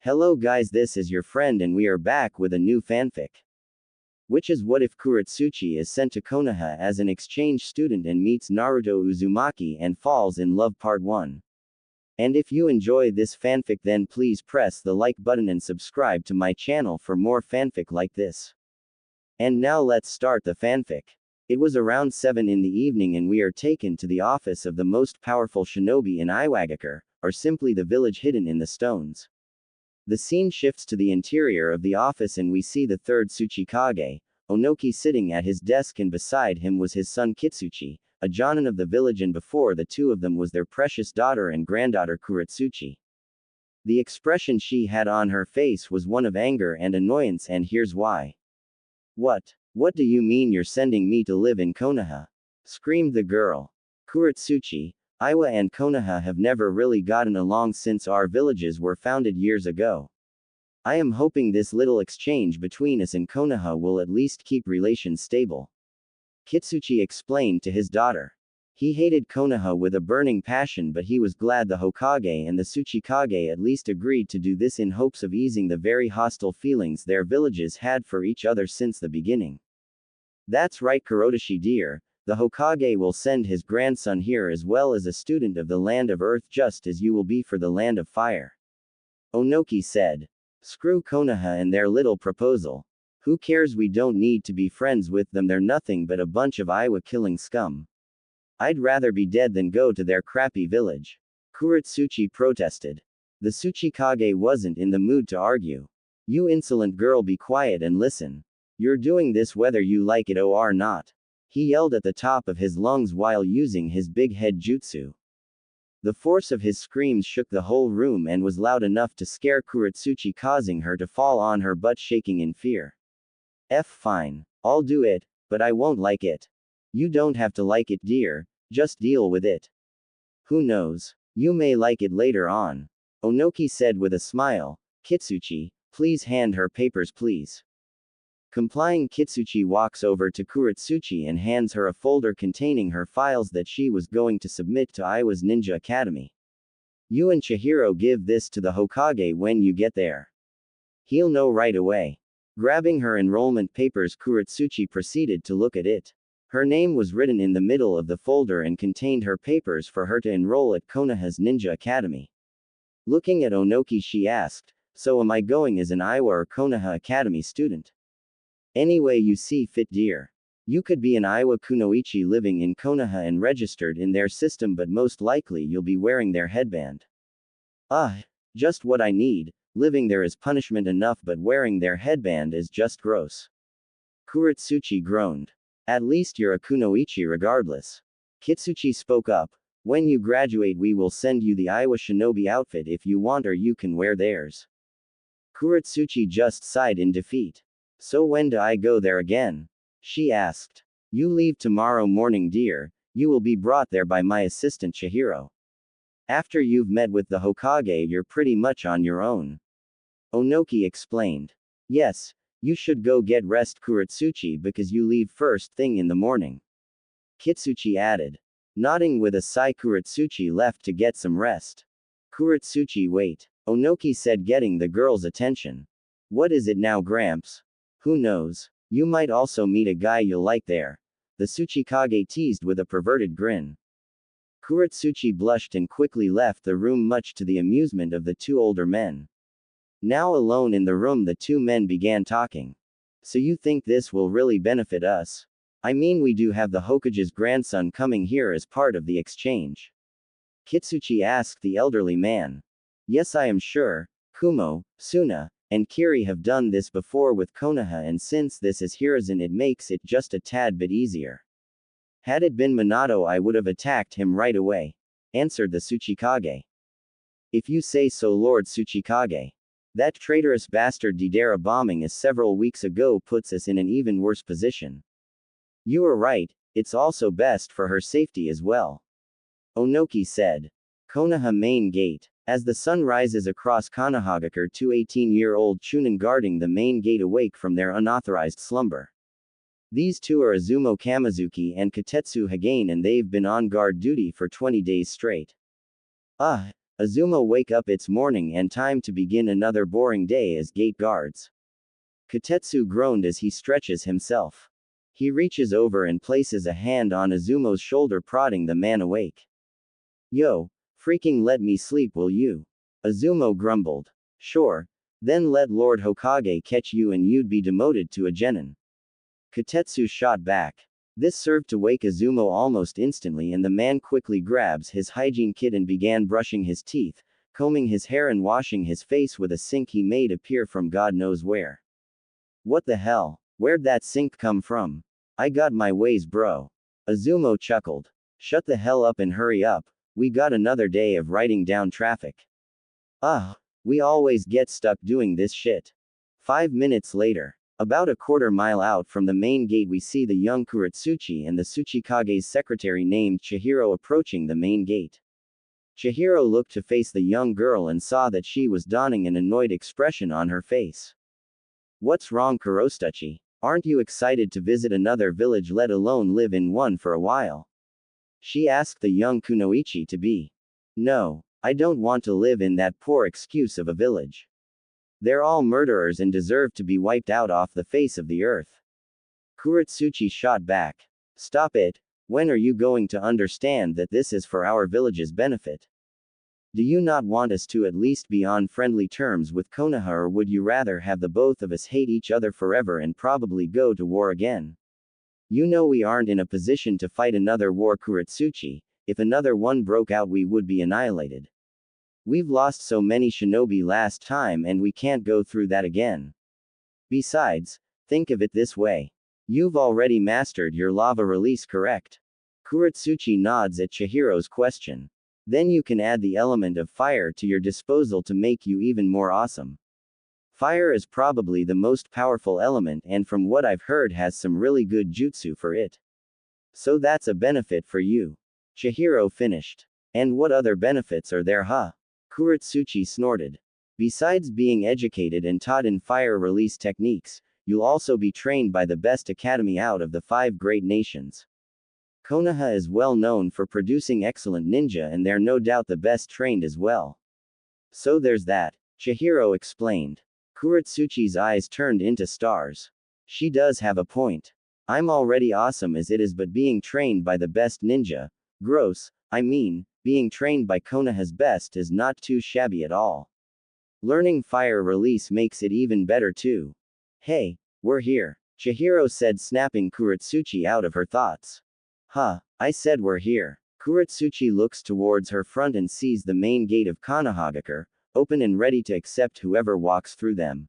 Hello guys, this is your friend and we are back with a new fanfic. Which is what if Kurotsuchi is sent to Konoha as an exchange student and meets Naruto Uzumaki and falls in love part 1. And if you enjoy this fanfic then please press the like button and subscribe to my channel for more fanfic like this. And now let's start the fanfic. It was around 7 in the evening and we are taken to the office of the most powerful shinobi in Iwagakure, or simply the village hidden in the stones. The scene shifts to the interior of the office and we see the third Tsuchikage, Onoki, sitting at his desk, and beside him was his son Kitsuchi, a jonin of the village, and before the two of them was their precious daughter and granddaughter Kurotsuchi. The expression she had on her face was one of anger and annoyance, and here's why. What do you mean you're sending me to live in Konoha? Screamed the girl. Kurotsuchi, Iwa and Konoha have never really gotten along since our villages were founded years ago. I am hoping this little exchange between us and Konoha will at least keep relations stable. Kitsuchi explained to his daughter. He hated Konoha with a burning passion, but he was glad the Hokage and the Tsuchikage at least agreed to do this in hopes of easing the very hostile feelings their villages had for each other since the beginning. That's right, Kurotsuchi dear. The Hokage will send his grandson here as well as a student of the land of earth, just as you will be for the land of fire. Onoki said. Screw Konoha and their little proposal. Who cares? We don't need to be friends with them, they're nothing but a bunch of Iwa killing scum. I'd rather be dead than go to their crappy village. Kurotsuchi protested. The Tsuchikage wasn't in the mood to argue. You insolent girl, be quiet and listen. You're doing this whether you like it or not. He yelled at the top of his lungs while using his big head jutsu. The force of his screams shook the whole room and was loud enough to scare Kurotsuchi, causing her to fall on her butt shaking in fear. Fine. I'll do it, but I won't like it. You don't have to like it dear, just deal with it. Who knows? You may like it later on. Onoki said with a smile. Kitsuchi, please hand her papers please. Complying, Kitsuchi walks over to Kurotsuchi and hands her a folder containing her files that she was going to submit to Iwa's Ninja Academy. You and Chihiro give this to the Hokage when you get there. He'll know right away. Grabbing her enrollment papers, Kurotsuchi proceeded to look at it. Her name was written in the middle of the folder and contained her papers for her to enroll at Konoha's Ninja Academy. Looking at Onoki, she asked, so am I going as an Iwa or Konoha Academy student? Any way you see fit dear. You could be an Iwa kunoichi living in Konoha and registered in their system, but most likely you'll be wearing their headband. Just what I need. Living there is punishment enough, but wearing their headband is just gross. Kurotsuchi groaned. At least you're a kunoichi regardless. Kitsuchi spoke up. When you graduate we will send you the Iwa shinobi outfit if you want, or you can wear theirs. Kurotsuchi just sighed in defeat. So when do I go there again? She asked. You leave tomorrow morning dear, you will be brought there by my assistant Chihiro. After you've met with the Hokage you're pretty much on your own. Onoki explained. Yes, you should go get rest Kurotsuchi because you leave first thing in the morning. Kitsuchi added. Nodding with a sigh, Kurotsuchi left to get some rest. Kurotsuchi, wait. Onoki said, getting the girl's attention. What is it now, Gramps? Who knows? You might also meet a guy you'll like there. The Tsuchikage teased with a perverted grin. Kurotsuchi blushed and quickly left the room, much to the amusement of the two older men. Now alone in the room, the two men began talking. So you think this will really benefit us? I mean, we do have the Hokage's grandson coming here as part of the exchange. Kitsuchi asked the elderly man. Yes, I am sure. Kumo, Suna, and Kiri have done this before with Konoha, and since this is Hiruzen it makes it just a tad bit easier. Had it been Minato I would have attacked him right away, answered the Tsuchikage. If you say so, Lord Tsuchikage. That traitorous bastard Deidara bombing us several weeks ago puts us in an even worse position. You are right, it's also best for her safety as well. Onoki said. Konoha main gate. As the sun rises across Konohagakure, two 18-year-old chunin guarding the main gate awake from their unauthorized slumber. These two are Izumo Kamizuki and Katetsu Hagane, and they've been on guard duty for 20 days straight. Azuma wake up, it's morning and time to begin another boring day as gate guards. Kotetsu groaned as he stretches himself. He reaches over and places a hand on Azumo's shoulder, prodding the man awake. Yo, freaking let me sleep, will you? Azumo grumbled. Sure. Then let Lord Hokage catch you and you'd be demoted to a genin. Kotetsu shot back. This served to wake Azumo almost instantly, and the man quickly grabs his hygiene kit and began brushing his teeth, combing his hair and washing his face with a sink he made appear from God knows where. What the hell? Where'd that sink come from? I got my ways, bro. Azumo chuckled. Shut the hell up and hurry up, we got another day of writing down traffic. We always get stuck doing this shit. 5 minutes later. About a quarter-mile out from the main gate, we see the young Kurotsuchi and the Tsuchikage's secretary named Chihiro approaching the main gate. Chihiro looked to face the young girl and saw that she was donning an annoyed expression on her face. What's wrong, Kurotsuchi? Aren't you excited to visit another village, let alone live in one for a while? She asked the young kunoichi to be. No, I don't want to live in that poor excuse of a village. They're all murderers and deserve to be wiped out off the face of the earth. Kurotsuchi shot back. Stop it, when are you going to understand that this is for our village's benefit? Do you not want us to at least be on friendly terms with Konoha, or would you rather have the both of us hate each other forever and probably go to war again? You know we aren't in a position to fight another war, Kurotsuchi. If another one broke out, we would be annihilated. We've lost so many shinobi last time and we can't go through that again. Besides, think of it this way. You've already mastered your lava release, correct? Kurotsuchi nods at Chihiro's question. Then you can add the element of fire to your disposal to make you even more awesome. Fire is probably the most powerful element, and from what I've heard has some really good jutsu for it. So that's a benefit for you. Chihiro finished. And what other benefits are there, huh? Kurotsuchi snorted. Besides being educated and taught in fire release techniques, you'll also be trained by the best academy out of the 5 great nations. Konoha is well known for producing excellent ninja, and they're no doubt the best trained as well. So there's that, Chihiro explained. Kurotsuchi's eyes turned into stars. She does have a point. I'm already awesome as it is, but being trained by the best ninja, being trained by Konoha's best is not too shabby at all. Learning fire release makes it even better too. Hey, we're here, Chihiro said, snapping Kurotsuchi out of her thoughts. Huh, I said we're here. Kurotsuchi looks towards her front and sees the main gate of Konohagakure, open and ready to accept whoever walks through them.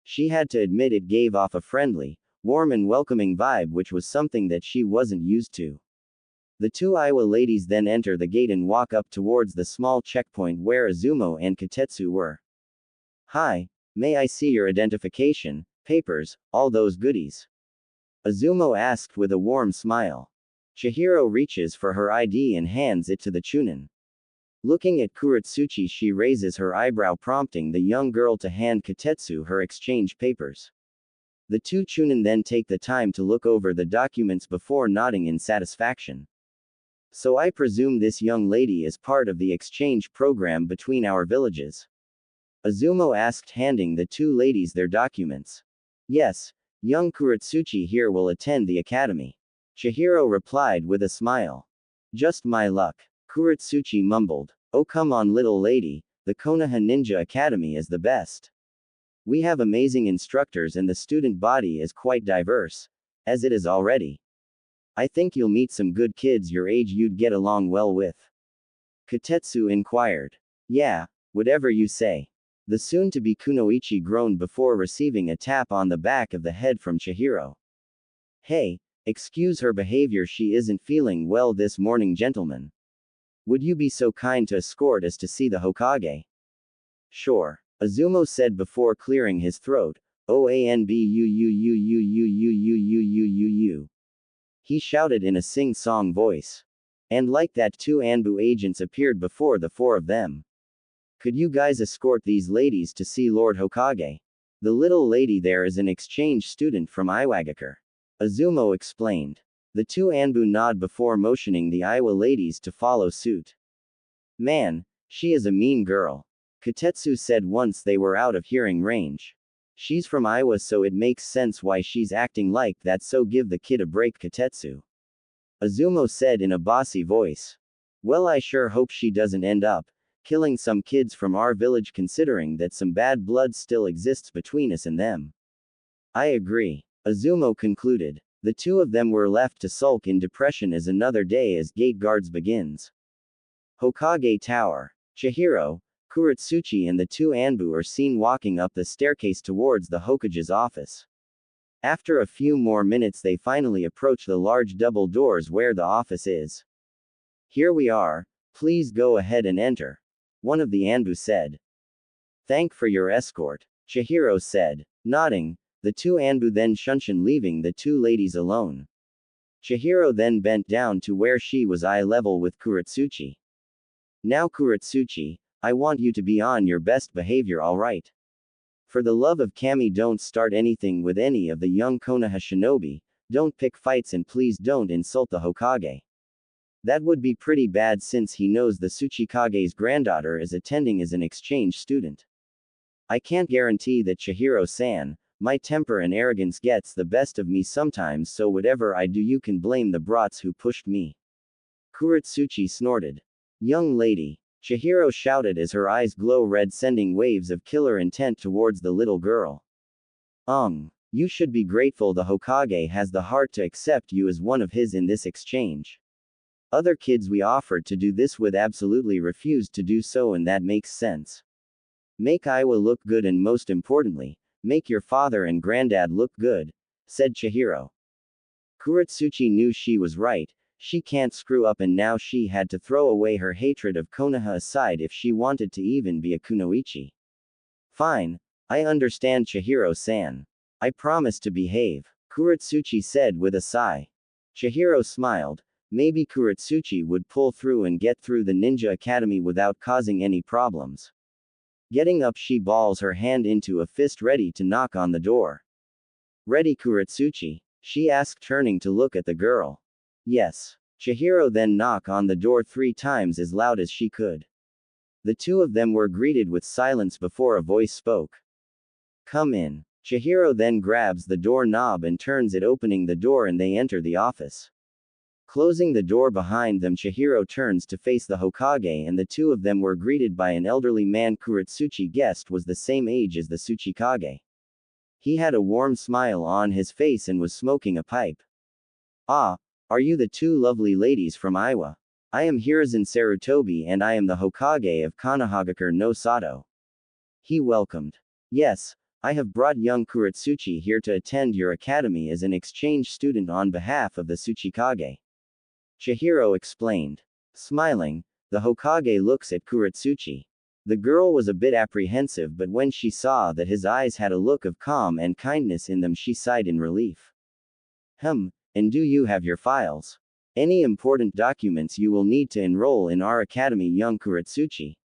She had to admit it gave off a friendly, warm and welcoming vibe, which was something that she wasn't used to. The 2 Iowa ladies then enter the gate and walk up towards the small checkpoint where Azumo and Kotetsu were. Hi, may I see your identification, papers, all those goodies? Azumo asked with a warm smile. Chihiro reaches for her ID and hands it to the chunin. Looking at Kurotsuchi, she raises her eyebrow, prompting the young girl to hand Kotetsu her exchange papers. The 2 chunin then take the time to look over the documents before nodding in satisfaction. So I presume this young lady is part of the exchange program between our villages? Azumo asked, handing the 2 ladies their documents. Yes, young Kurotsuchi here will attend the academy. Chihiro replied with a smile. Just my luck. Kurotsuchi mumbled. Oh come on little lady, the Konoha Ninja Academy is the best. We have amazing instructors and the student body is quite diverse, as it is already. I think you'll meet some good kids your age you'd get along well with. Kotetsu inquired. Yeah, whatever you say. The soon-to-be kunoichi groaned before receiving a tap on the back of the head from Chihiro. Hey, excuse her behavior, she isn't feeling well this morning, gentlemen. Would you be so kind to escort us to see the Hokage? Sure, Azumo said before clearing his throat. OANBUUUUUUUUUUUU. He shouted in a sing-song voice. And like that 2 Anbu agents appeared before the 4 of them. Could you guys escort these ladies to see Lord Hokage? The little lady there is an exchange student from Iwagakure. Azumo explained. The 2 Anbu nod before motioning the Iowa ladies to follow suit. Man, She is a mean girl. Kotetsu said once they were out of hearing range. She's from Iowa, so it makes sense why she's acting like that, so give the kid a break, Kotetsu. Azumo said in a bossy voice. Well, I sure hope she doesn't end up killing some kids from our village, considering that some bad blood still exists between us and them. I agree. Azumo concluded. The two of them were left to sulk in depression as another day as gate guards begins. Hokage Tower. Chihiro, Kurotsuchi and the two Anbu are seen walking up the staircase towards the Hokage's office. After a few more minutes they finally approach the large double doors where the office is. Here we are, please go ahead and enter. One of the Anbu said. Thank for your escort, Chihiro said. Nodding, the two Anbu then shunshin, leaving the two ladies alone. Chihiro then bent down to where she was eye level with Kurotsuchi. Now Kurotsuchi, I want you to be on your best behavior, alright? For the love of Kami, don't start anything with any of the young Konoha shinobi, don't pick fights, and please don't insult the Hokage. That would be pretty bad since he knows the Tsuchikage's granddaughter is attending as an exchange student. I can't guarantee that, Chihiro-san. My temper and arrogance gets the best of me sometimes, so whatever I do you can blame the brats who pushed me. Kurotsuchi snorted. Young lady, Chihiro shouted as her eyes glow red, sending waves of killer intent towards the little girl. You should be grateful the Hokage has the heart to accept you as one of his in this exchange. Other kids we offered to do this with absolutely refused to do so, and that makes sense. Make Iowa look good, and most importantly, make your father and granddad look good, said Chihiro. Kurotsuchi knew she was right. She can't screw up, and now she had to throw away her hatred of Konoha aside if she wanted to even be a kunoichi. Fine, I understand, Chihiro-san. I promise to behave, Kurotsuchi said with a sigh. Chihiro smiled. Maybe Kurotsuchi would pull through and get through the ninja academy without causing any problems. Getting up, she balls her hand into a fist, ready to knock on the door. Ready, Kurotsuchi? She asked, turning to look at the girl. Yes. Chihiro then knocked on the door 3 times as loud as she could. The two of them were greeted with silence before a voice spoke. Come in. Chihiro then grabs the door knob and turns it, opening the door, and they enter the office. Closing the door behind them, Chihiro turns to face the Hokage, and the two of them were greeted by an elderly man. Kurotsuchi guessed was the same age as the Tsuchikage. He had a warm smile on his face and was smoking a pipe. Ah, are you the two lovely ladies from Iowa? I am Hiruzen Sarutobi, and I am the Hokage of Konohagakure no Sato. He welcomed. Yes, I have brought young Kurotsuchi here to attend your academy as an exchange student on behalf of the Tsuchikage. Chihiro explained. Smiling, the Hokage looks at Kurotsuchi. The girl was a bit apprehensive, but when she saw that his eyes had a look of calm and kindness in them, she sighed in relief. And do you have your files? Any important documents you will need to enroll in our academy, young Kurotsuchi?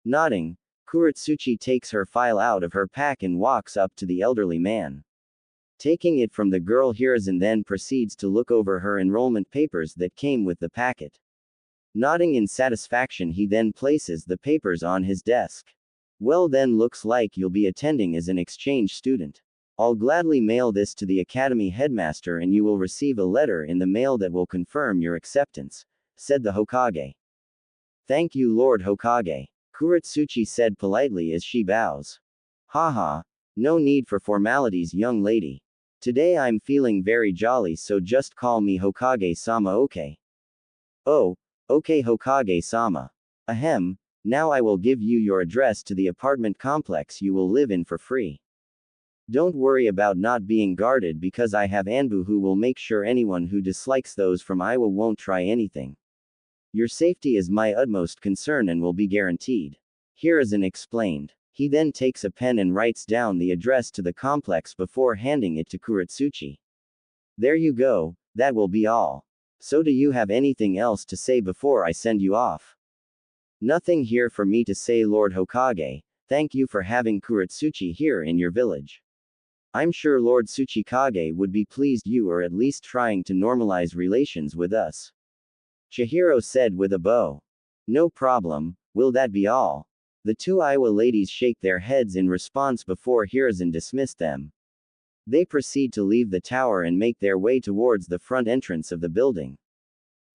Nodding, Kurotsuchi takes her file out of her pack and walks up to the elderly man. Taking it from the girl, Hiruzen then proceeds to look over her enrollment papers that came with the packet. Nodding in satisfaction, he then places the papers on his desk. Well then, looks like you'll be attending as an exchange student. I'll gladly mail this to the academy headmaster and you will receive a letter in the mail that will confirm your acceptance, said the Hokage. Thank you, Lord Hokage, Kurotsuchi said politely as she bows. Haha, no need for formalities, young lady. Today I'm feeling very jolly, so just call me Hokage-sama, okay? Oh, okay, Hokage-sama. Ahem, now I will give you your address to the apartment complex you will live in for free. Don't worry about not being guarded, because I have Anbu who will make sure anyone who dislikes those from Iowa won't try anything. Your safety is my utmost concern and will be guaranteed. Hiruzen explained. He then takes a pen and writes down the address to the complex before handing it to Kurotsuchi. There you go, that will be all. So do you have anything else to say before I send you off? Nothing here for me to say, Lord Hokage. Thank you for having Kurotsuchi here in your village. I'm sure Lord Tsuchikage would be pleased you are at least trying to normalize relations with us. Chihiro said with a bow. No problem, Will that be all? The two Iowa ladies shake their heads in response before Hiruzen dismissed them. They proceed to leave the tower and make their way towards the front entrance of the building.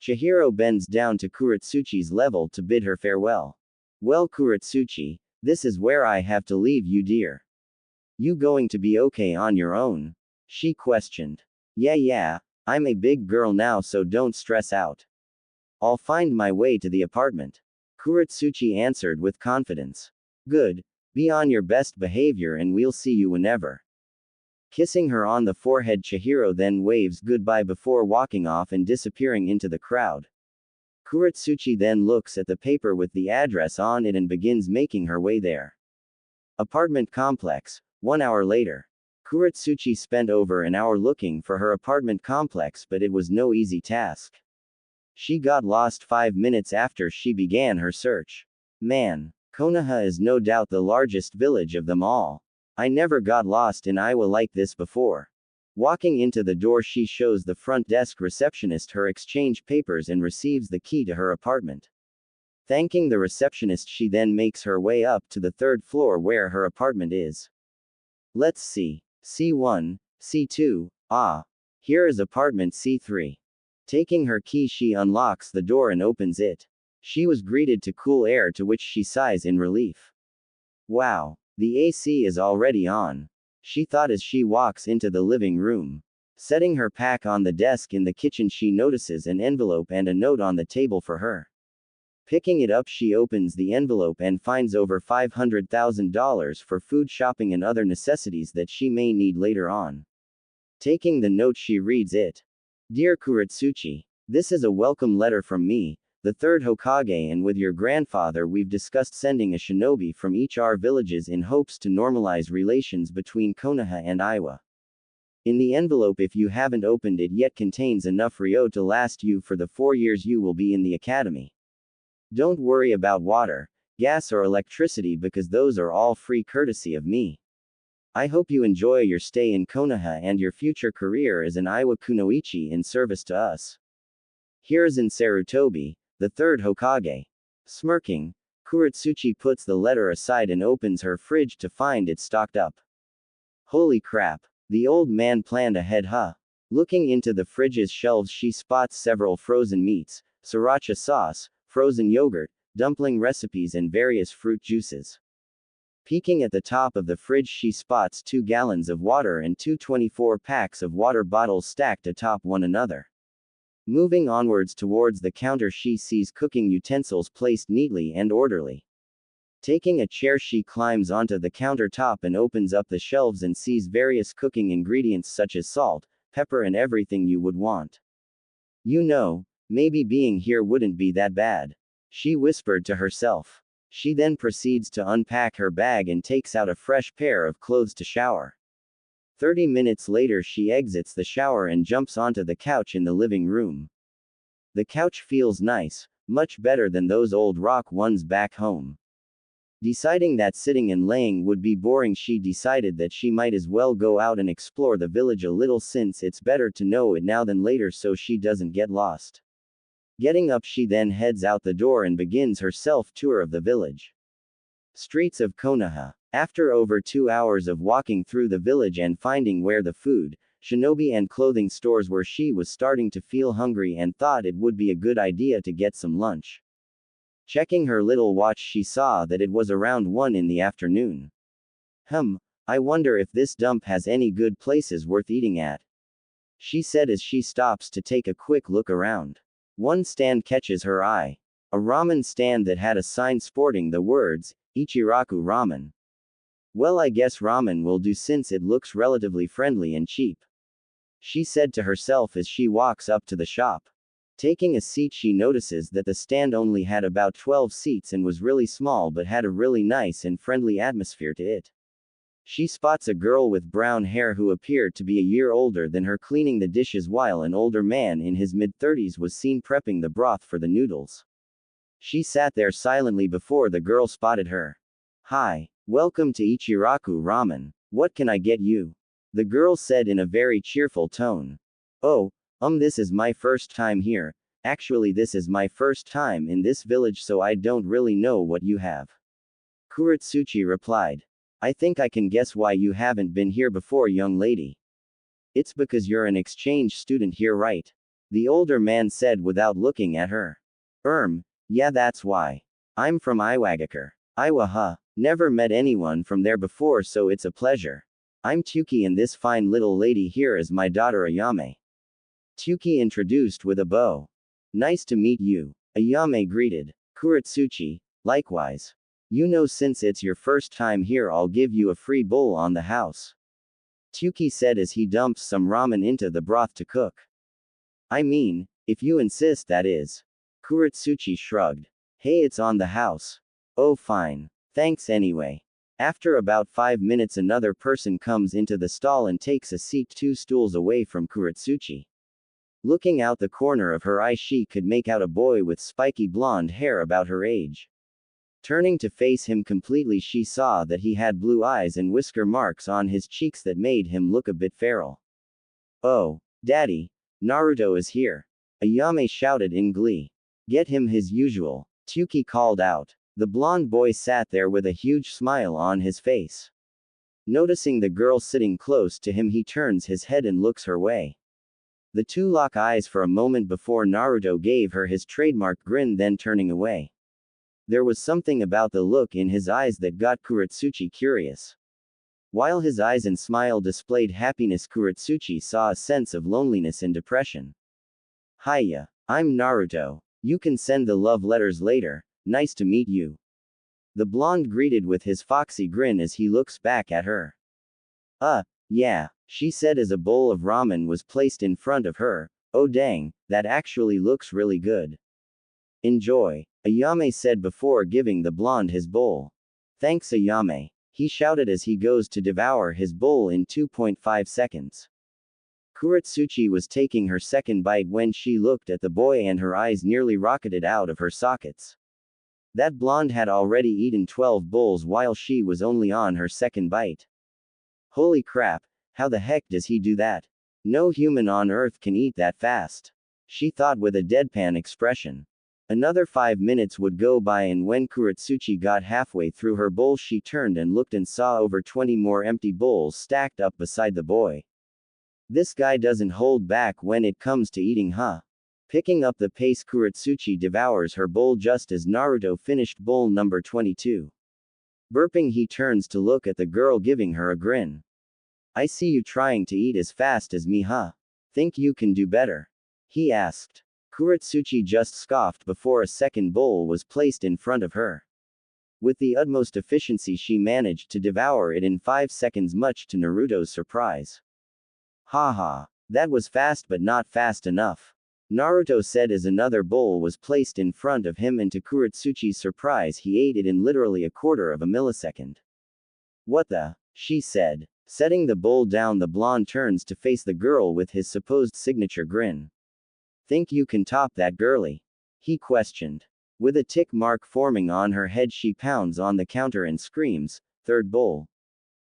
Chihiro bends down to Kurotsuchi's level to bid her farewell. Well, Kurotsuchi, this is where I have to leave you, dear. You going to be okay on your own? She questioned. Yeah, I'm a big girl now, so don't stress out. I'll find my way to the apartment. Kurotsuchi answered with confidence. Good. Be on your best behavior and we'll see you whenever. Kissing her on the forehead, Chihiro then waves goodbye before walking off and disappearing into the crowd. Kurotsuchi then looks at the paper with the address on it and begins making her way there. Apartment complex. 1 hour later. Kurotsuchi spent over an hour looking for her apartment complex, but it was no easy task. She got lost 5 minutes after she began her search. Man, Konoha is no doubt the largest village of them all. I never got lost in Iowa like this before. Walking into the door, she shows the front desk receptionist her exchange papers and receives the key to her apartment. Thanking the receptionist, she then makes her way up to the 3rd floor where her apartment is. Let's see. C1, C2, here is apartment C3. Taking her key, she unlocks the door and opens it. She was greeted to cool air, to which she sighs in relief. Wow, the AC is already on, she thought as she walks into the living room. Setting her pack on the desk in the kitchen, she notices an envelope and a note on the table for her. Picking it up, she opens the envelope and finds over $500,000 for food, shopping, and other necessities that she may need later on. Taking the note, she reads it. Dear Kurotsuchi, this is a welcome letter from me, the 3rd Hokage, and with your grandfather we've discussed sending a shinobi from each our villages in hopes to normalize relations between Konoha and Iowa. In the envelope, if you haven't opened it yet, contains enough ryo to last you for the 4 years you will be in the academy. Don't worry about water, gas, or electricity because those are all free courtesy of me. I hope you enjoy your stay in Konoha and your future career as an Iowa kunoichi in service to us. Hiruzen Sarutobi, the 3rd Hokage. Smirking, Kurotsuchi puts the letter aside and opens her fridge to find it stocked up. Holy crap, the old man planned ahead, huh? Looking into the fridge's shelves, she spots several frozen meats, sriracha sauce, frozen yogurt, dumpling recipes, and various fruit juices. Peeking at the top of the fridge, she spots 2 gallons of water and 2 24 packs of water bottles stacked atop one another. Moving onwards towards the counter, she sees cooking utensils placed neatly and orderly. Taking a chair, she climbs onto the countertop and opens up the shelves and sees various cooking ingredients such as salt, pepper, and everything you would want. You know, maybe being here wouldn't be that bad, she whispered to herself. She then proceeds to unpack her bag and takes out a fresh pair of clothes to shower. 30 minutes later, she exits the shower and jumps onto the couch in the living room. The couch feels nice, much better than those old rock ones back home. Deciding that sitting and laying would be boring, she decided that she might as well go out and explore the village a little, since it's better to know it now than later so she doesn't get lost. Getting up, she then heads out the door and begins her self-tour of the village. Streets of Konoha. After over 2 hours of walking through the village and finding where the food, shinobi, and clothing stores were, she was starting to feel hungry and thought it would be a good idea to get some lunch. Checking her little watch, she saw that it was around 1 in the afternoon. I wonder if this dump has any good places worth eating at, she said as she stops to take a quick look around. One stand catches her eye. A ramen stand that had a sign sporting the words, Ichiraku Ramen. Well, I guess ramen will do since it looks relatively friendly and cheap, she said to herself as she walks up to the shop. Taking a seat, she notices that the stand only had about 12 seats and was really small, but had a really nice and friendly atmosphere to it. She spots a girl with brown hair who appeared to be a year older than her cleaning the dishes, while an older man in his mid-30s was seen prepping the broth for the noodles. She sat there silently before the girl spotted her. Hi, welcome to Ichiraku Ramen. What can I get you? The girl said in a very cheerful tone. Oh, this is my first time here, Actually, this is my first time in this village, so I don't really know what you have. Kurotsuchi replied. I think I can guess why you haven't been here before, young lady. It's because you're an exchange student here, right? The older man said without looking at her. Yeah, that's why. I'm from Iwagakure. Iwa, never met anyone from there before, so it's a pleasure. I'm Tuki, and this fine little lady here is my daughter Ayame. Tuki introduced with a bow. Nice to meet you. Ayame greeted. Kurotsuchi, likewise. You know, since it's your first time here, I'll give you a free bowl on the house. Tuki said as he dumped some ramen into the broth to cook. I mean, if you insist, that is. Kurotsuchi shrugged. Hey, it's on the house. Oh, fine. Thanks anyway. After about 5 minutes, another person comes into the stall and takes a seat 2 stools away from Kurotsuchi. Looking out the corner of her eye, she could make out a boy with spiky blonde hair about her age. Turning to face him completely, she saw that he had blue eyes and whisker marks on his cheeks that made him look a bit feral. Oh, Daddy, Naruto is here. Ayame shouted in glee. Get him his usual. Tuki called out. The blonde boy sat there with a huge smile on his face. Noticing the girl sitting close to him, he turns his head and looks her way. The two lock eyes for a moment before Naruto gave her his trademark grin, then turning away. There was something about the look in his eyes that got Kurotsuchi curious. While his eyes and smile displayed happiness, Kurotsuchi saw a sense of loneliness and depression. Hiya, I'm Naruto. You can send the love letters later. Nice to meet you. The blonde greeted with his foxy grin as he looks back at her. Yeah, she said as a bowl of ramen was placed in front of her. Oh dang, that actually looks really good. Enjoy, Ayame said before giving the blonde his bowl. Thanks, Ayame, he shouted as he goes to devour his bowl in 2.5 seconds. Kurotsuchi was taking her second bite when she looked at the boy and her eyes nearly rocketed out of her sockets. That blonde had already eaten 12 bowls while she was only on her second bite. Holy crap, how the heck does he do that? No human on earth can eat that fast, she thought with a deadpan expression. Another 5 minutes would go by, and when Kurotsuchi got halfway through her bowl, she turned and looked and saw over 20 more empty bowls stacked up beside the boy. This guy doesn't hold back when it comes to eating, huh? Picking up the pace, Kurotsuchi devours her bowl just as Naruto finished bowl number 22. Burping, he turns to look at the girl, giving her a grin. I see you trying to eat as fast as me, huh? Think you can do better? He asked. Kurotsuchi just scoffed before a second bowl was placed in front of her. With the utmost efficiency, she managed to devour it in 5 seconds, much to Naruto's surprise. Haha, that was fast but not fast enough, Naruto said as another bowl was placed in front of him, and to Kurotsuchi's surprise, he ate it in literally a quarter of a millisecond. What the? She said. Setting the bowl down, the blonde turns to face the girl with his supposed signature grin. Think you can top that, girly? He questioned. With a tick mark forming on her head, she pounds on the counter and screams, third bowl.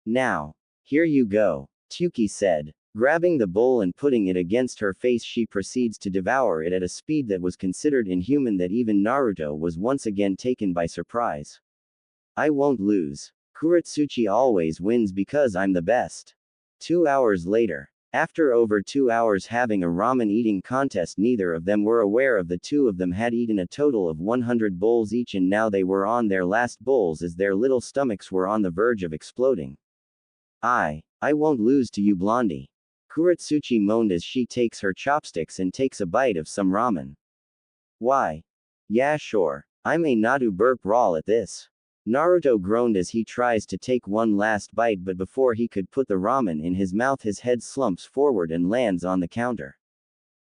Now. Here you go, Tuki said. Grabbing the bowl and putting it against her face, she proceeds to devour it at a speed that was considered inhuman, that even Naruto was once again taken by surprise. I won't lose. Kurotsuchi always wins because I'm the best. 2 hours later. After over 2 hours having a ramen eating contest, neither of them were aware of the two of them had eaten a total of 100 bowls each, and now they were on their last bowls as their little stomachs were on the verge of exploding. I won't lose to you, blondie. Kurotsuchi moaned as she takes her chopsticks and takes a bite of some ramen. Why? Yeah, sure. I may not do burp raw at this. Naruto groaned as he tries to take one last bite, but before he could put the ramen in his mouth, his head slumps forward and lands on the counter.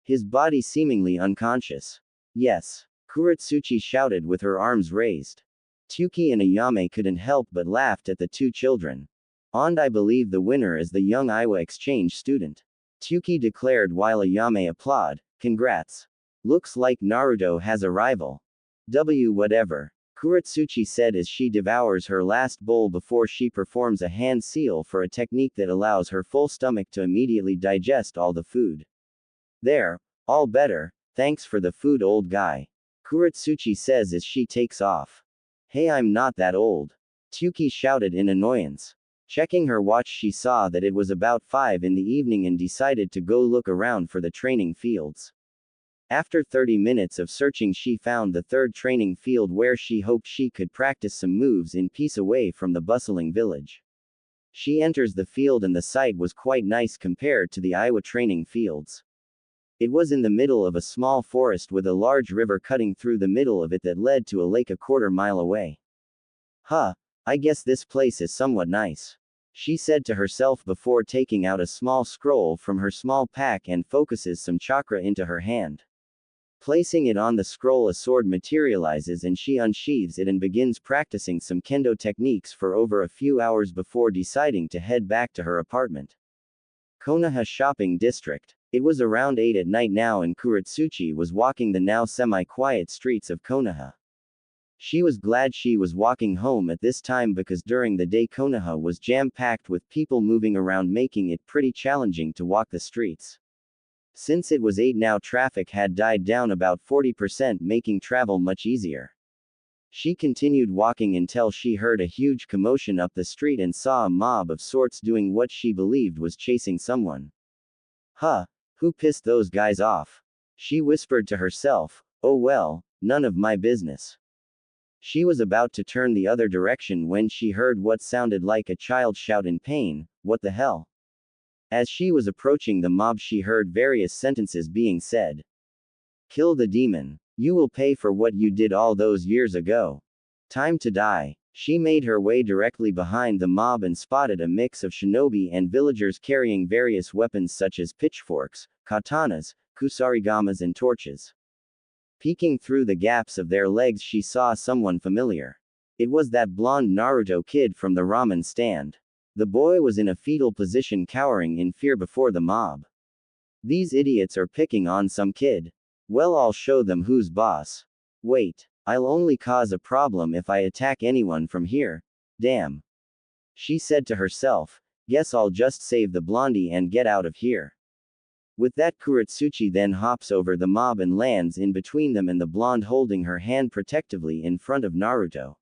His body seemingly unconscious. Yes, Kurotsuchi shouted with her arms raised. Tuki and Ayame couldn't help but laughed at the two children. And I believe the winner is the young Iowa exchange student, Tuki declared while Ayame applauded. Congrats. Looks like Naruto has a rival. Whatever, Kurotsuchi said as she devours her last bowl before she performs a hand seal for a technique that allows her full stomach to immediately digest all the food. There, all better, Thanks for the food, old guy. Kurotsuchi says as she takes off. Hey, I'm not that old. Tsuki shouted in annoyance. Checking her watch, she saw that it was about 5 in the evening and decided to go look around for the training fields. After 30 minutes of searching, she found the third training field where she hoped she could practice some moves in peace away from the bustling village. She enters the field and the site was quite nice compared to the Iowa training fields. It was in the middle of a small forest with a large river cutting through the middle of it that led to a lake a quarter-mile away. Huh, I guess this place is somewhat nice, she said to herself before taking out a small scroll from her small pack and focuses some chakra into her hand. Placing it on the scroll, a sword materializes and she unsheathes it and begins practicing some kendo techniques for over a few hours before deciding to head back to her apartment. Konoha Shopping District. It was around 8 at night now and Kurotsuchi was walking the now semi-quiet streets of Konoha. She was glad she was walking home at this time because during the day Konoha was jam-packed with people moving around, making it pretty challenging to walk the streets. Since it was 8 now, traffic had died down about 40%, making travel much easier. She continued walking until she heard a huge commotion up the street and saw a mob of sorts doing what she believed was chasing someone. Huh, who pissed those guys off? She whispered to herself. Oh well, none of my business. She was about to turn the other direction when she heard what sounded like a child shout in pain, "What the hell?" As she was approaching the mob, she heard various sentences being said. Kill the demon. You will pay for what you did all those years ago. Time to die. She made her way directly behind the mob and spotted a mix of shinobi and villagers carrying various weapons such as pitchforks, katanas, kusarigamas and torches. Peeking through the gaps of their legs, she saw someone familiar. It was that blonde Naruto kid from the ramen stand. The boy was in a fetal position, cowering in fear before the mob. These idiots are picking on some kid. Well, I'll show them who's boss. Wait, I'll only cause a problem if I attack anyone from here. Damn. She said to herself, guess I'll just save the blondie and get out of here. With that, Kurotsuchi then hops over the mob and lands in between them and the blonde, holding her hand protectively in front of Naruto.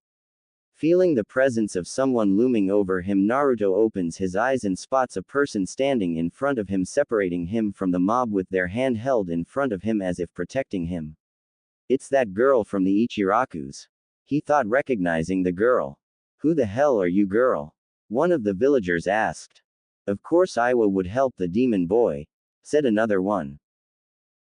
Feeling the presence of someone looming over him, Naruto opens his eyes and spots a person standing in front of him, separating him from the mob with their hand held in front of him as if protecting him. It's that girl from the Ichirakus. He thought, recognizing the girl. Who the hell are you, girl? One of the villagers asked. Of course Iwa would help the demon boy, said another one.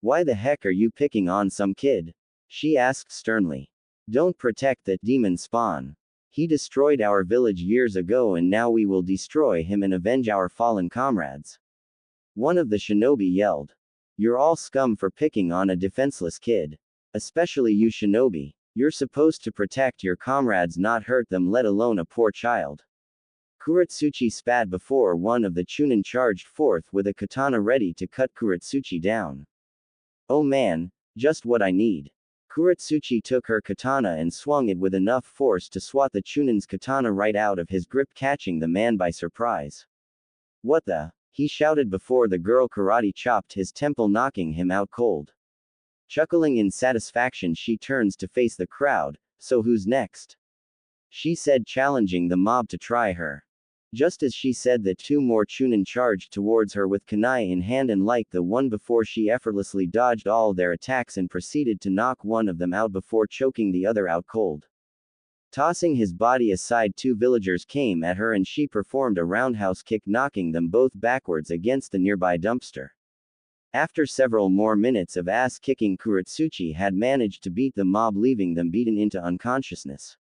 Why the heck are you picking on some kid? She asked sternly. Don't protect that demon spawn. He destroyed our village years ago and now we will destroy him and avenge our fallen comrades. One of the shinobi yelled. You're all scum for picking on a defenseless kid. Especially you shinobi. You're supposed to protect your comrades, not hurt them, let alone a poor child. Kurotsuchi spat before one of the Chunin charged forth with a katana ready to cut Kurotsuchi down. Oh man, just what I need. Kurotsuchi took her katana and swung it with enough force to swat the Chunin's katana right out of his grip, catching the man by surprise. What the? He shouted before the girl karate chopped his temple, knocking him out cold. Chuckling in satisfaction, she turns to face the crowd. So who's next? She said, challenging the mob to try her. Just as she said that, 2 more Chunin charged towards her with kunai in hand, and like the one before, she effortlessly dodged all their attacks and proceeded to knock one of them out before choking the other out cold. Tossing his body aside, 2 villagers came at her and she performed a roundhouse kick, knocking them both backwards against the nearby dumpster. After several more minutes of ass-kicking, Kurotsuchi had managed to beat the mob, leaving them beaten into unconsciousness.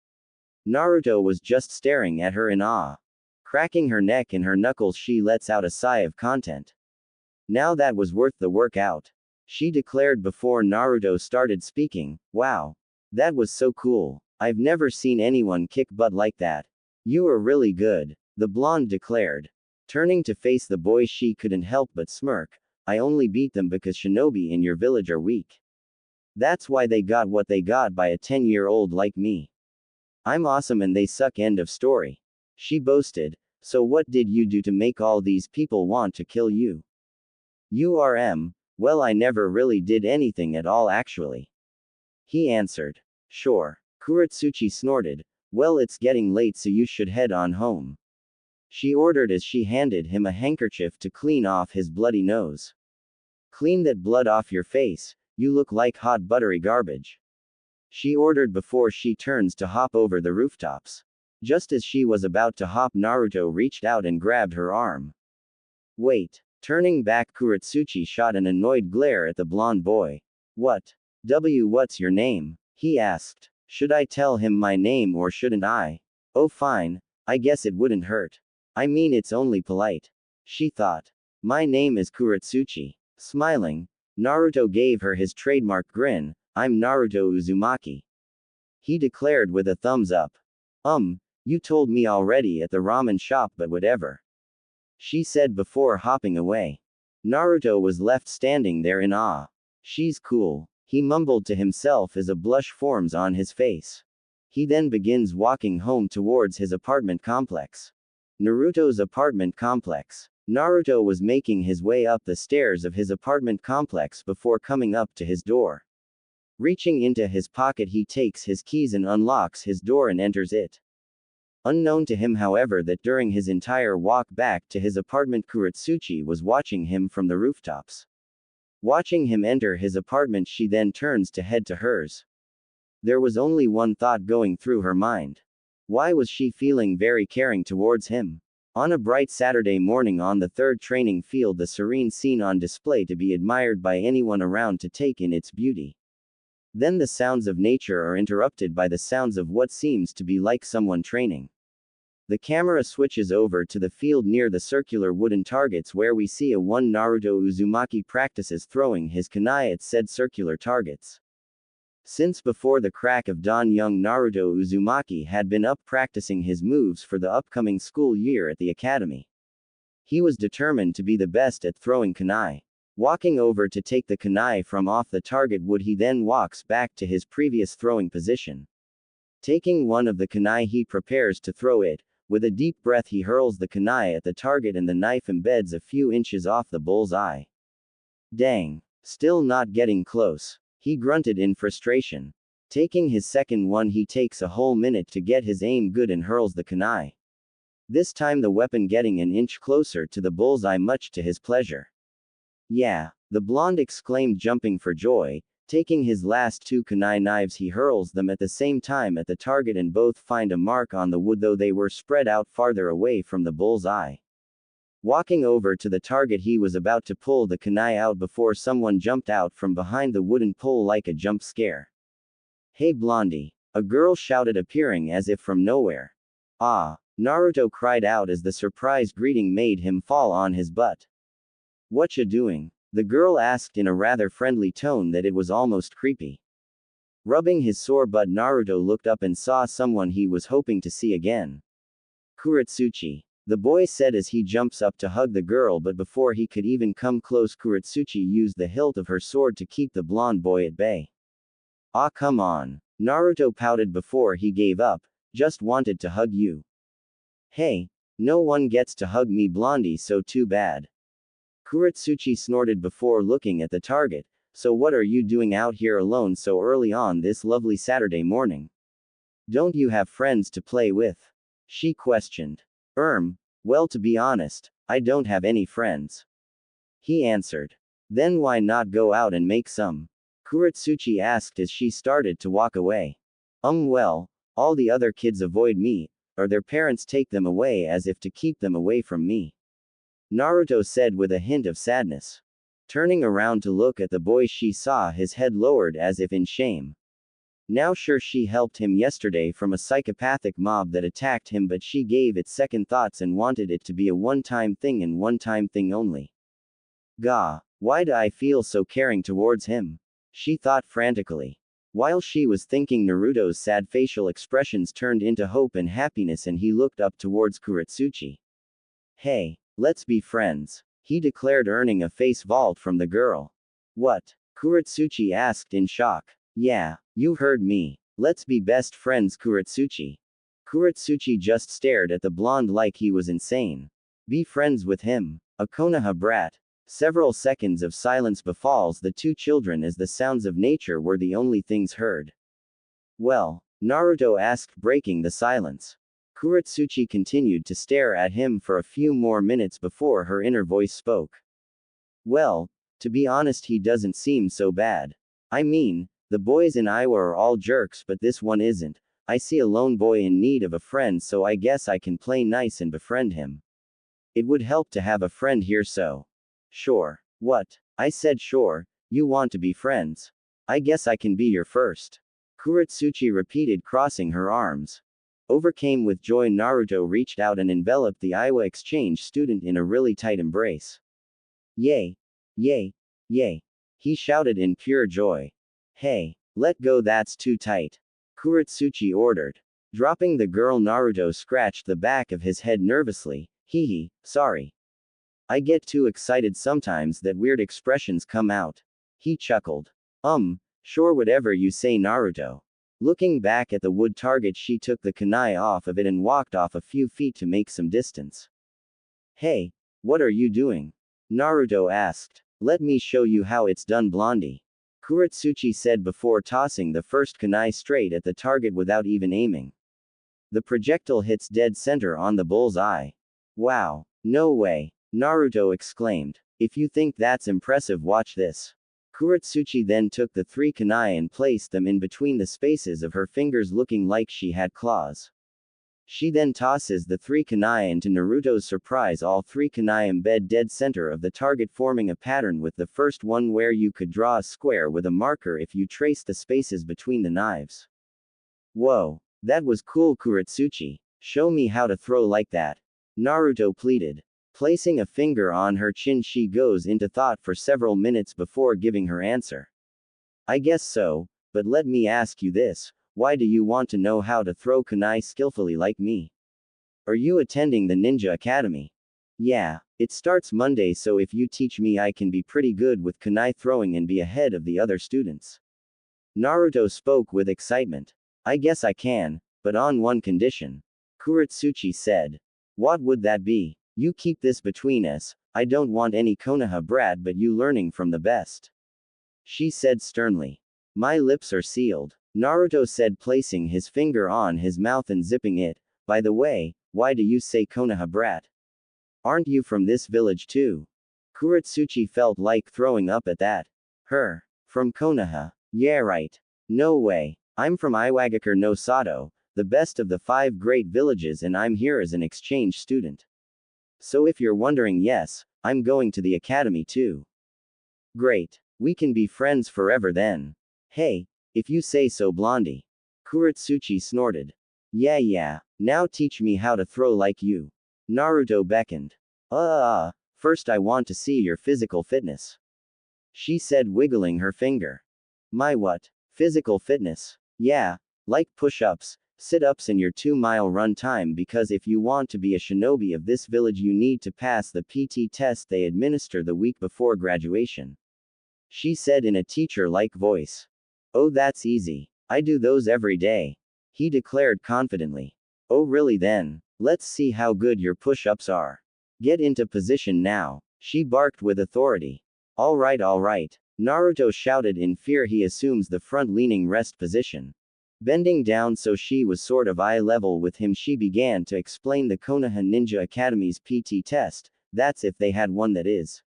Naruto was just staring at her in awe. Cracking her neck and her knuckles, she lets out a sigh of content. Now that was worth the workout, she declared before Naruto started speaking. Wow. That was so cool. I've never seen anyone kick butt like that. You are really good, the blonde declared. Turning to face the boy, she couldn't help but smirk. I only beat them because shinobi in your village are weak. That's why they got what they got by a 10-year-old like me. I'm awesome and they suck, end of story. She boasted. So what did you do to make all these people want to kill you? Well, I never really did anything at all actually. He answered. Sure. Kurotsuchi snorted. Well, it's getting late, so you should head on home. She ordered as she handed him a handkerchief to clean off his bloody nose. Clean that blood off your face, you look like hot buttery garbage. She ordered before she turns to hop over the rooftops. Just as she was about to hop, Naruto reached out and grabbed her arm. Wait. Turning back, Kurotsuchi shot an annoyed glare at the blonde boy. What's your name? He asked. Should I tell him my name or shouldn't I? Oh fine, I guess it wouldn't hurt. I mean, it's only polite. She thought. My name is Kurotsuchi. Smiling, Naruto gave her his trademark grin. I'm Naruto Uzumaki. He declared with a thumbs up. You told me already at the ramen shop, but whatever. She said before hopping away. Naruto was left standing there in awe. She's cool, he mumbled to himself as a blush forms on his face. He then begins walking home towards his apartment complex. Naruto's apartment complex. Naruto was making his way up the stairs of his apartment complex before coming up to his door. Reaching into his pocket, he takes his keys and unlocks his door and enters it. Unknown to him, however, that during his entire walk back to his apartment, Kurotsuchi was watching him from the rooftops. Watching him enter his apartment, she then turns to head to hers. There was only one thought going through her mind. Why was she feeling very caring towards him? On a bright Saturday morning on the third training field, the serene scene on display to be admired by anyone around to take in its beauty. Then the sounds of nature are interrupted by the sounds of what seems to be like someone training. The camera switches over to the field near the circular wooden targets where we see a one Naruto Uzumaki practices throwing his kunai at said circular targets. Since before the crack of dawn, young Naruto Uzumaki had been up practicing his moves for the upcoming school year at the academy. He was determined to be the best at throwing kunai. Walking over to take the kunai from off the target wood, he then walks back to his previous throwing position. Taking one of the kunai, he prepares to throw it. With a deep breath, he hurls the kunai at the target and the knife embeds a few inches off the bull's eye. Dang. Still not getting close. He grunted in frustration. Taking his second one, he takes a whole minute to get his aim good and hurls the kunai. This time the weapon getting an inch closer to the bullseye, much to his pleasure. Yeah, the blonde exclaimed, jumping for joy. Taking his last two kunai knives, he hurls them at the same time at the target and both find a mark on the wood, though they were spread out farther away from the bull's eye. Walking over to the target, he was about to pull the kunai out before someone jumped out from behind the wooden pole like a jump scare. Hey Blondie! A girl shouted, appearing as if from nowhere. Ah! Naruto cried out as the surprise greeting made him fall on his butt. Whatcha doing? The girl asked in a rather friendly tone that it was almost creepy. Rubbing his sore butt, Naruto looked up and saw someone he was hoping to see again. Kurotsuchi. The boy said as he jumps up to hug the girl, but before he could even come close, Kurotsuchi used the hilt of her sword to keep the blonde boy at bay. Ah, come on. Naruto pouted before he gave up. Just wanted to hug you. Hey, no one gets to hug me, Blondie, so too bad. Kurotsuchi snorted before looking at the target. So what are you doing out here alone so early on this lovely Saturday morning? Don't you have friends to play with? She questioned. Well, to be honest, I don't have any friends. He answered. Then why not go out and make some? Kurotsuchi asked as she started to walk away. Well, all the other kids avoid me, or their parents take them away as if to keep them away from me. Naruto said with a hint of sadness. Turning around to look at the boy, she saw his head lowered as if in shame. Now sure, she helped him yesterday from a psychopathic mob that attacked him, but she gave it second thoughts and wanted it to be a one-time thing and one-time thing only. Gah, why do I feel so caring towards him? She thought frantically. While she was thinking, Naruto's sad facial expressions turned into hope and happiness, and he looked up towards Kurotsuchi. Hey, let's be friends, he declared, earning a face vault from the girl. What? Kurotsuchi asked in shock. Yeah, you heard me. Let's be best friends, Kurotsuchi. Kurotsuchi just stared at the blonde like he was insane. Be friends with him? A Konoha brat? Several seconds of silence befalls the two children as the sounds of nature were the only things heard. Well? Naruto asked, breaking the silence. Kurotsuchi continued to stare at him for a few more minutes before her inner voice spoke. Well, to be honest, he doesn't seem so bad. I mean, the boys in Iowa are all jerks, but this one isn't. I see a lone boy in need of a friend, so I guess I can play nice and befriend him. It would help to have a friend here, so. Sure. What? I said sure. You want to be friends? I guess I can be your first. Kurotsuchi repeated, crossing her arms. Overcome with joy, Naruto reached out and enveloped the Iowa exchange student in a really tight embrace. Yay! Yay! Yay! He shouted in pure joy. Hey! Let go, that's too tight. Kurotsuchi ordered. Dropping the girl, Naruto scratched the back of his head nervously. Hee hee, sorry. I get too excited sometimes that weird expressions come out. He chuckled. Sure, whatever you say, Naruto. Looking back at the wood target, she took the kunai off of it and walked off a few feet to make some distance. Hey, what are you doing? Naruto asked. Let me show you how it's done, Blondie. Kurotsuchi said before tossing the first kunai straight at the target without even aiming. The projectile hits dead center on the bull's eye. Wow. No way. Naruto exclaimed. If you think that's impressive, watch this. Kurotsuchi then took the 3 kunai and placed them in between the spaces of her fingers, looking like she had claws. She then tosses the 3 kunai, and to Naruto's surprise, all 3 kunai embed dead center of the target, forming a pattern with the first one where you could draw a square with a marker if you trace the spaces between the knives. Whoa. That was cool, Kurotsuchi. Show me how to throw like that. Naruto pleaded. Placing a finger on her chin, she goes into thought for several minutes before giving her answer. I guess so, but let me ask you this. Why do you want to know how to throw kunai skillfully like me? Are you attending the Ninja Academy? Yeah, it starts Monday, so if you teach me, I can be pretty good with kunai throwing and be ahead of the other students. Naruto spoke with excitement. I guess I can, but on one condition. Kurotsuchi said. What would that be? You keep this between us. I don't want any Konoha brat but you learning from the best. She said sternly. My lips are sealed. Naruto said, placing his finger on his mouth and zipping it. By the way, why do you say Konoha brat? Aren't you from this village too? Kurotsuchi felt like throwing up at that. Her. From Konoha? Yeah, right. No way. I'm from Iwagakure no Sato, the best of the 5 great villages, and I'm here as an exchange student. So if you're wondering, yes, I'm going to the academy too. Great. We can be friends forever then. Hey, if you say so, Blondie. Kurotsuchi snorted. Yeah, now teach me how to throw like you. Naruto beckoned. First I want to see your physical fitness. She said, wiggling her finger. My what? Physical fitness? Yeah, like push-ups, sit-ups and your 2-mile run time, because if you want to be a shinobi of this village you need to pass the PT test they administer the week before graduation. She said in a teacher-like voice. Oh, that's easy. I do those every day. He declared confidently. Oh really then? Let's see how good your push-ups are. Get into position now. She barked with authority. All right. Naruto shouted in fear. He assumes the front-leaning rest position. Bending down so she was sort of eye level with him, she began to explain the Konoha Ninja Academy's PT test. That's if they had one, that is.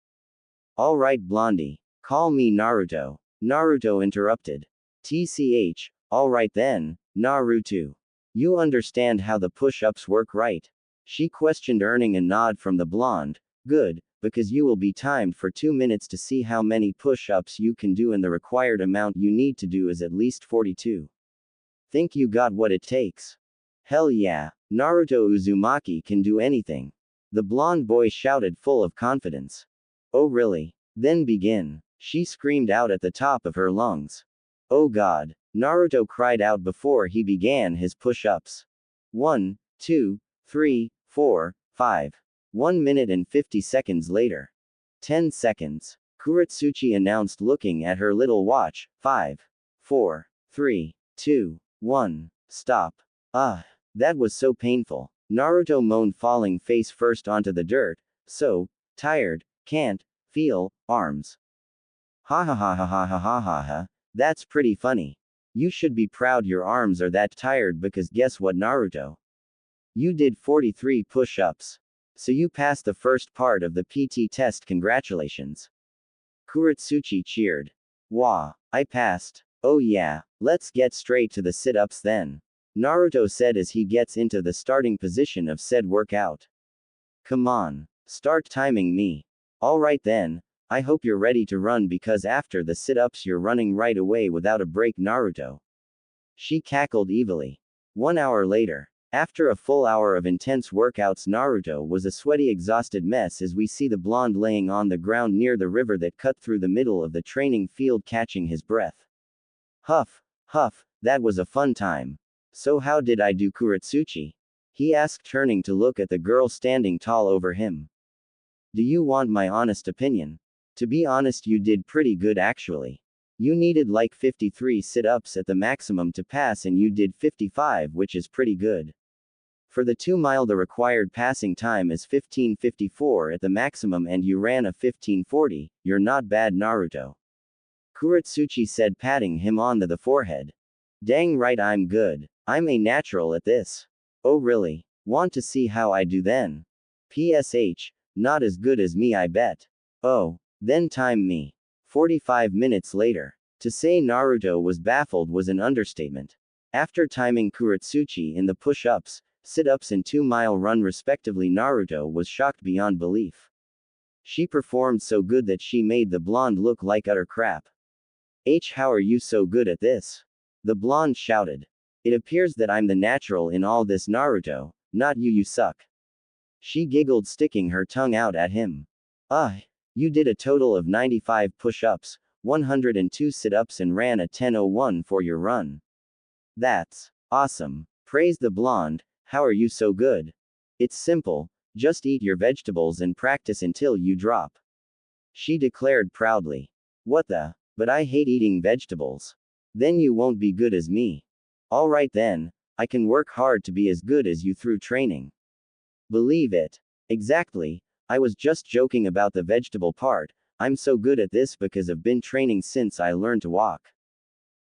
All right, Blondie. Call me Naruto. Naruto interrupted. TCH, all right then, Naruto. You understand how the push-ups work, right? She questioned, earning a nod from the blonde. Good, because you will be timed for 2 minutes to see how many push-ups you can do, and the required amount you need to do is at least 42. Think you got what it takes? Hell yeah, Naruto Uzumaki can do anything. The blonde boy shouted, full of confidence. Oh really? Then begin. She screamed out at the top of her lungs. Oh God, Naruto cried out before he began his push-ups. 1, 2, 3, 4, 5. 1 minute and 50 seconds later. 10 seconds. Kurotsuchi announced, looking at her little watch. 5, 4, 3, 2, 1. Stop. That was so painful. Naruto moaned, falling face first onto the dirt. So tired. Can't Feel, arms. Ha ha ha ha ha ha ha ha ha. That's pretty funny. You should be proud your arms are that tired because guess what, Naruto? You did 43 push-ups. So you passed the first part of the PT test, congratulations. Kurotsuchi cheered. Wah, I passed. Oh yeah, let's get straight to the sit-ups then. Naruto said as he gets into the starting position of said workout. Come on, start timing me. Alright then, I hope you're ready to run because after the sit-ups you're running right away without a break, Naruto. She cackled evilly. 1 hour later. After a full hour of intense workouts, Naruto was a sweaty, exhausted mess as we see the blonde laying on the ground near the river that cut through the middle of the training field, catching his breath. Huff, huff, that was a fun time. So how did I do, Kurotsuchi? He asked, turning to look at the girl standing tall over him. Do you want my honest opinion? To be honest, you did pretty good actually. You needed like 53 sit-ups at the maximum to pass and you did 55, which is pretty good. For the 2 mile the required passing time is 15:54 at the maximum and you ran a 15:40, you're not bad, Naruto. Kurotsuchi said, patting him on the forehead. Dang right, I'm good. I'm a natural at this. Oh really? Want to see how I do then? PSH, not as good as me I bet. Oh, then time me. 45 minutes later. To say Naruto was baffled was an understatement. After timing Kurotsuchi in the push-ups, sit-ups and 2 mile run respectively, Naruto was shocked beyond belief. She performed so good that she made the blonde look like utter crap. How are you so good at this? The blonde shouted. It appears that I'm the natural in all this, Naruto, not you, you suck. She giggled, sticking her tongue out at him. You did a total of 95 push-ups, 102 sit-ups and ran a 10:01 for your run. That's awesome. Praised the blonde. How are you so good? It's simple, just eat your vegetables and practice until you drop. She declared proudly. What the? But I hate eating vegetables. Then you won't be good as me. Alright then, I can work hard to be as good as you through training. Believe it. Exactly, I was just joking about the vegetable part, I'm so good at this because I've been training since I learned to walk.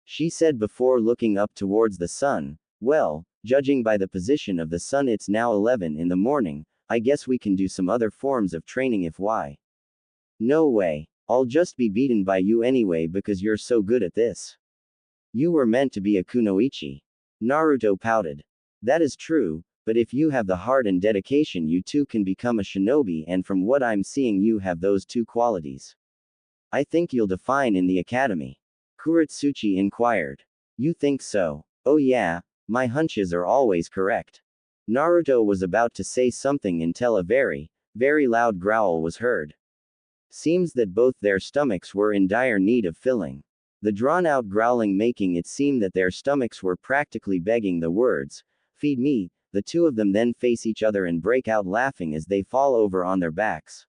She said before looking up towards the sun. Well, judging by the position of the sun it's now 11 in the morning, I guess we can do some other forms of training if why. No way, I'll just be beaten by you anyway because you're so good at this. You were meant to be a kunoichi. Naruto pouted. That is true, but if you have the heart and dedication you too can become a shinobi, and from what I'm seeing you have those two qualities. I think you'll define in the academy. Kurotsuchi inquired. You think so? Oh yeah, my hunches are always correct. Naruto was about to say something until a very, very loud growl was heard. Seems that both their stomachs were in dire need of filling. The drawn-out growling making it seem that their stomachs were practically begging the words, "Feed me." The two of them then face each other and break out laughing as they fall over on their backs.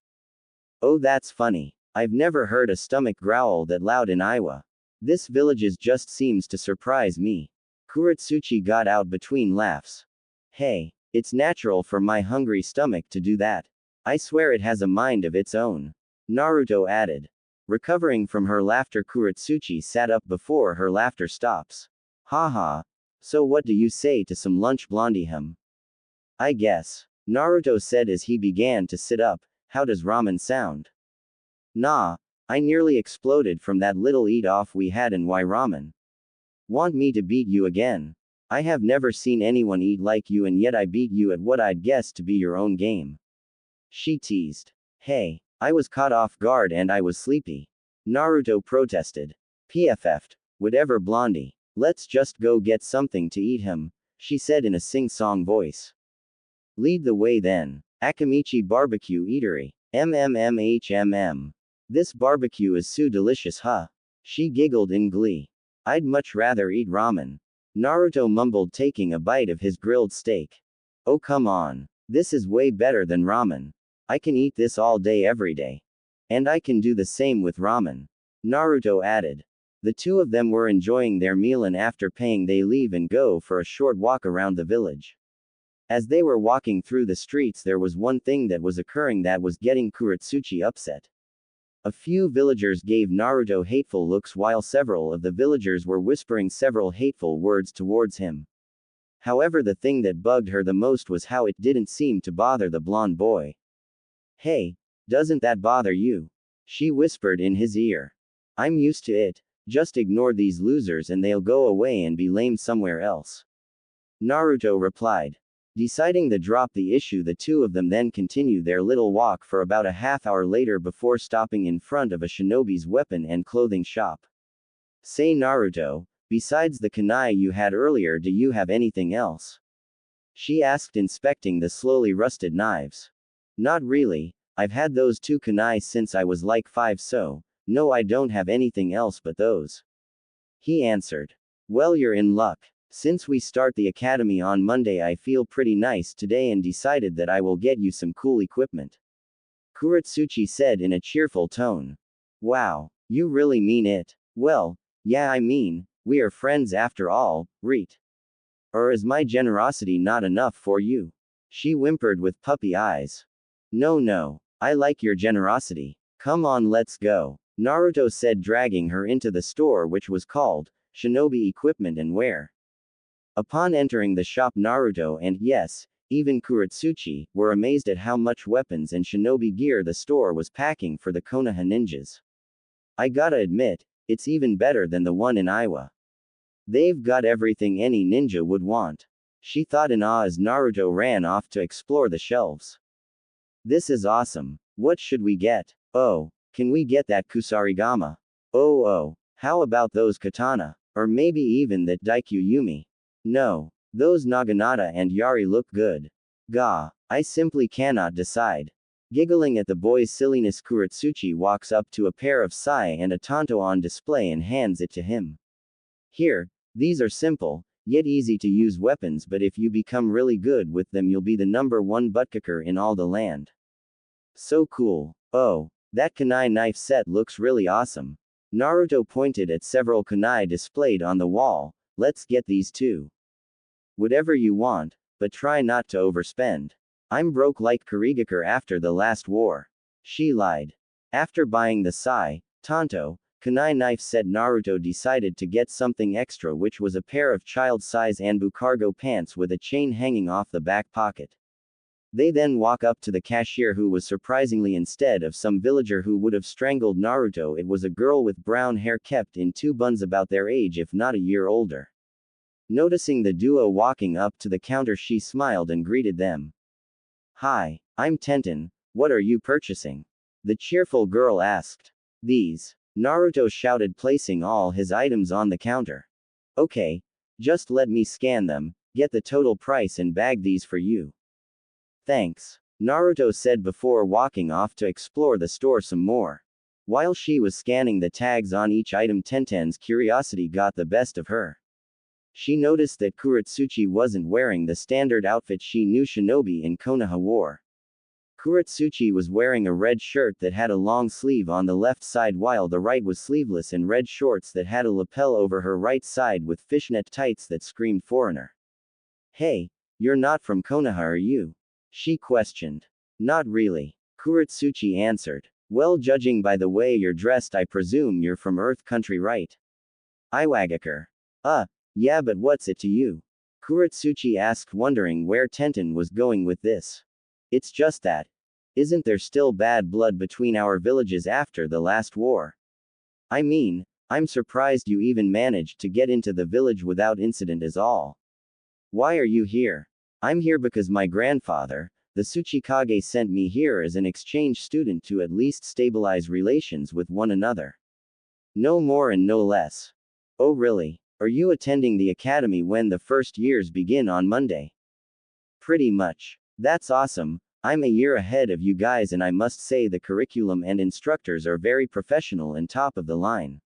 Oh, that's funny. I've never heard a stomach growl that loud in Iowa. This villages just seems to surprise me. Kurotsuchi got out between laughs. Hey, it's natural for my hungry stomach to do that. I swear it has a mind of its own. Naruto added. Recovering from her laughter, Kurotsuchi sat up before her laughter stops. Haha. So what do you say to some lunch, blondie hum? I guess. Naruto said as he began to sit up. How does ramen sound? Nah, I nearly exploded from that little eat-off we had in why ramen. Want me to beat you again? I have never seen anyone eat like you and yet I beat you at what I'd guess to be your own game. She teased. Hey, I was caught off guard and I was sleepy. Naruto protested. PFF'd. Whatever, blondie. Let's just go get something to eat him, she said in a sing-song voice. Lead the way then. Akamichi Barbecue Eatery. MMMHMM. This barbecue is so delicious, huh? She giggled in glee. I'd much rather eat ramen. Naruto mumbled, taking a bite of his grilled steak. Oh come on. This is way better than ramen. I can eat this all day every day. And I can do the same with ramen. Naruto added. The two of them were enjoying their meal and after paying they leave and go for a short walk around the village. As they were walking through the streets there was one thing that was occurring that was getting Kurotsuchi upset. A few villagers gave Naruto hateful looks while several of the villagers were whispering several hateful words towards him. However, the thing that bugged her the most was how it didn't seem to bother the blonde boy. Hey, doesn't that bother you? She whispered in his ear. I'm used to it. Just ignore these losers and they'll go away and be lame somewhere else. Naruto replied. Deciding to drop the issue, the two of them then continued their little walk for about a half hour later before stopping in front of a shinobi's weapon and clothing shop. Say Naruto, besides the kunai you had earlier, do you have anything else? She asked, inspecting the slowly rusted knives. Not really, I've had those two kunai since I was like 5, so, no, I don't have anything else but those. He answered. Well, you're in luck. Since we start the academy on Monday, I feel pretty nice today and decided that I will get you some cool equipment. Kurotsuchi said in a cheerful tone. Wow, you really mean it? Well, yeah, I mean, we are friends after all, right? Or is my generosity not enough for you? She whimpered with puppy eyes. No, I like your generosity. Come on, let's go, Naruto said, dragging her into the store, which was called Shinobi Equipment and Wear. Upon entering the shop, Naruto and, yes, even Kurotsuchi, were amazed at how much weapons and shinobi gear the store was packing for the Konoha ninjas. I gotta admit, it's even better than the one in Iowa. They've got everything any ninja would want. She thought in awe as Naruto ran off to explore the shelves. This is awesome. What should we get? Oh, can we get that Kusarigama? Oh, how about those katana? Or maybe even that Daikyu Yumi? No, those Naginata and Yari look good. Gah, I simply cannot decide. Giggling at the boy's silliness, Kurotsuchi walks up to a pair of sai and a tanto on display and hands it to him. Here, these are simple, yet easy to use weapons, but if you become really good with them, you'll be the #1 buttkicker in all the land. So cool. Oh, that kunai knife set looks really awesome. Naruto pointed at several kunai displayed on the wall. Let's get these too. Whatever you want, but try not to overspend. I'm broke like Kurigakure after the last war. She lied. After buying the sai, tanto, kunai knife set, Naruto decided to get something extra, which was a pair of child-size Anbu cargo pants with a chain hanging off the back pocket. They then walk up to the cashier, who was surprisingly, instead of some villager who would have strangled Naruto, it was a girl with brown hair kept in 2 buns about their age, if not a year older. Noticing the duo walking up to the counter, she smiled and greeted them. Hi, I'm Tenten, what are you purchasing? The cheerful girl asked. These, Naruto shouted, placing all his items on the counter. Okay, just let me scan them, get the total price and bag these for you. Thanks, Naruto said before walking off to explore the store some more. While she was scanning the tags on each item, Tenten's curiosity got the best of her. She noticed that Kurotsuchi wasn't wearing the standard outfit she knew shinobi in Konoha wore. Kurotsuchi was wearing a red shirt that had a long sleeve on the left side, while the right was sleeveless, and red shorts that had a lapel over her right side with fishnet tights that screamed foreigner. Hey, you're not from Konoha, are you? She questioned. Not really, Kurotsuchi answered. Well, judging by the way you're dressed, I presume you're from Earth Country, right? Iwagakure. Yeah, but what's it to you? Kurotsuchi asked, wondering where Tenten was going with this. It's just that. Isn't there still bad blood between our villages after the last war? I mean, I'm surprised you even managed to get into the village without incident is all. Why are you here? I'm here because my grandfather, the Tsuchikage, sent me here as an exchange student to at least stabilize relations with one another. No more and no less. Oh really? Are you attending the academy when the first years begin on Monday? Pretty much. That's awesome. I'm a year ahead of you guys, and I must say the curriculum and instructors are very professional and top of the line.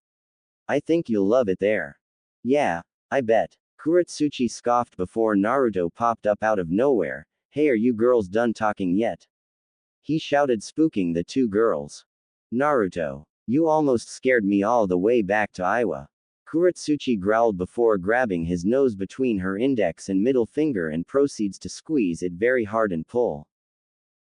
I think you'll love it there. Yeah, I bet. Kurotsuchi scoffed before Naruto popped up out of nowhere. Hey, are you girls done talking yet? He shouted, spooking the two girls. Naruto, you almost scared me all the way back to Iowa. Kurotsuchi growled before grabbing his nose between her index and middle finger and proceeds to squeeze it very hard and pull.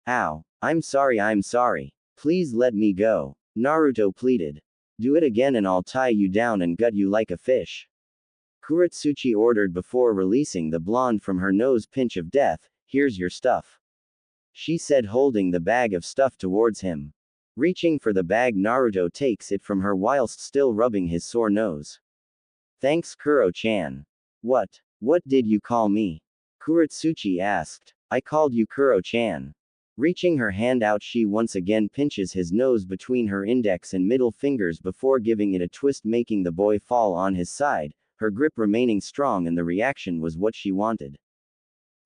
Ow, I'm sorry, please let me go. Naruto pleaded. Do it again and I'll tie you down and gut you like a fish. Kurotsuchi ordered before releasing the blonde from her nose pinch of death. Here's your stuff. She said, holding the bag of stuff towards him. Reaching for the bag, Naruto takes it from her whilst still rubbing his sore nose. Thanks, Kuro-chan. What did you call me? Kurotsuchi asked. I called you Kuro-chan. Reaching her hand out, she once again pinches his nose between her index and middle fingers before giving it a twist, making the boy fall on his side, her grip remaining strong, and the reaction was what she wanted.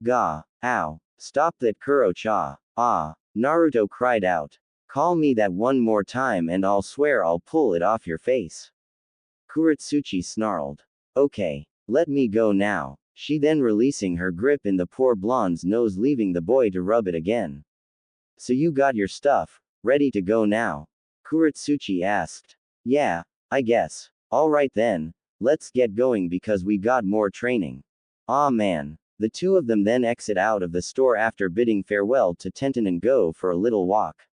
Gah! Ow! Stop that, Kuro-cha! Ah! Naruto cried out. Call me that one more time and I'll swear I'll pull it off your face. Kurotsuchi snarled. Okay. Let me go now. She then releasing her grip in the poor blonde's nose, leaving the boy to rub it again. So you got your stuff, ready to go now? Kurotsuchi asked. Yeah, I guess. Alright then, let's get going because we got more training. Aw man. The two of them then exit out of the store after bidding farewell to Tenten and go for a little walk.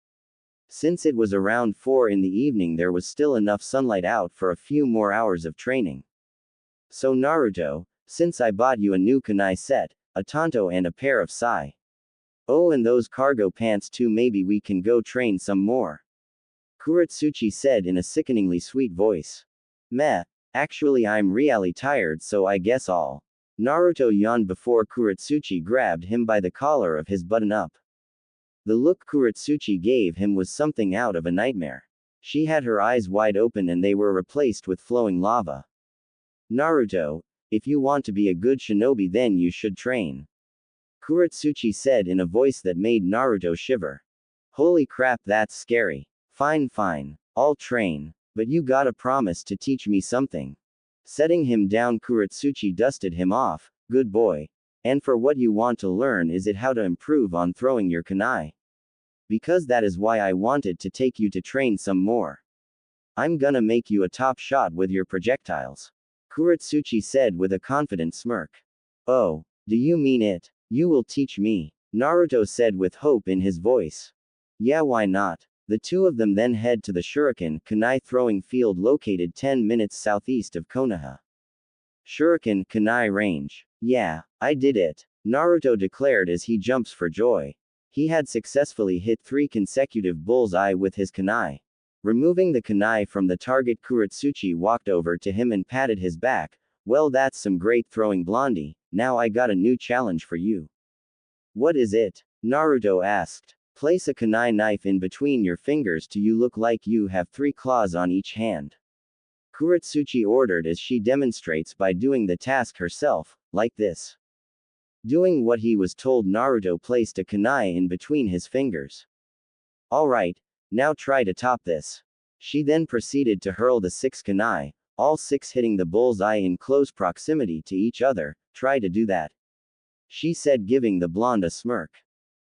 Since it was around 4 in the evening, there was still enough sunlight out for a few more hours of training. So Naruto, since I bought you a new kunai set, a tanto and a pair of sai. Oh, and those cargo pants too, maybe we can go train some more. Kurotsuchi said in a sickeningly sweet voice. Meh, actually I'm really tired, so I guess I'll. Naruto yawned before Kurotsuchi grabbed him by the collar of his button-up. The look Kurotsuchi gave him was something out of a nightmare. She had her eyes wide open and they were replaced with flowing lava. Naruto, if you want to be a good shinobi then you should train. Kurotsuchi said in a voice that made Naruto shiver. Holy crap, that's scary. Fine, I'll train. But you gotta promise to teach me something. Setting him down, Kurotsuchi dusted him off. Good boy. And for what you want to learn, is it how to improve on throwing your kunai? Because that is why I wanted to take you to train some more. I'm gonna make you a top shot with your projectiles. Kurotsuchi said with a confident smirk. Oh, do you mean it? You will teach me? Naruto said with hope in his voice. Yeah, why not? The two of them then head to the Shuriken kunai throwing field located 10 minutes southeast of Konoha. Shuriken kunai range. Yeah, I did it. Naruto declared as he jumps for joy. He had successfully hit 3 consecutive bullseye with his kunai. Removing the kunai from the target, Kurotsuchi walked over to him and patted his back. Well, that's some great throwing, blondie. Now I got a new challenge for you. What is it? Naruto asked. Place a kunai knife in between your fingers till you look like you have 3 claws on each hand. Kurotsuchi ordered as she demonstrates by doing the task herself, like this. Doing what he was told, Naruto placed a kunai in between his fingers. Alright, now try to top this. She then proceeded to hurl the 6 kunai, all 6 hitting the bullseye in close proximity to each other. Try to do that. She said, giving the blonde a smirk.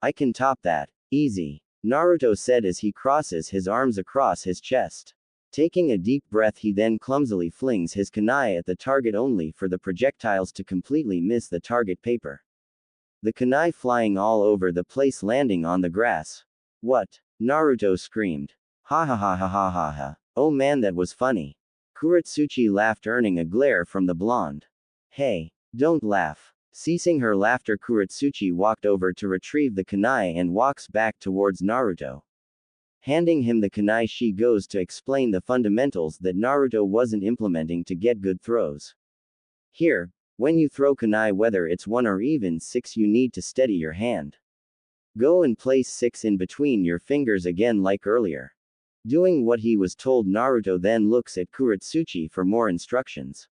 I can top that. Easy. Naruto said as he crosses his arms across his chest. Taking a deep breath, he then clumsily flings his kunai at the target only for the projectiles to completely miss the target paper. The kunai flying all over the place, landing on the grass. What? Naruto screamed. Ha ha ha ha ha ha ha. Oh man, that was funny. Kurotsuchi laughed, earning a glare from the blonde. Hey, don't laugh. Ceasing her laughter, Kurotsuchi walked over to retrieve the kunai and walks back towards Naruto. Handing him the kunai, she goes to explain the fundamentals that Naruto wasn't implementing to get good throws. Here, when you throw kunai, whether it's 1 or even 6, you need to steady your hand. Go and place 6 in between your fingers again like earlier. Doing what he was told, Naruto then looks at Kurotsuchi for more instructions.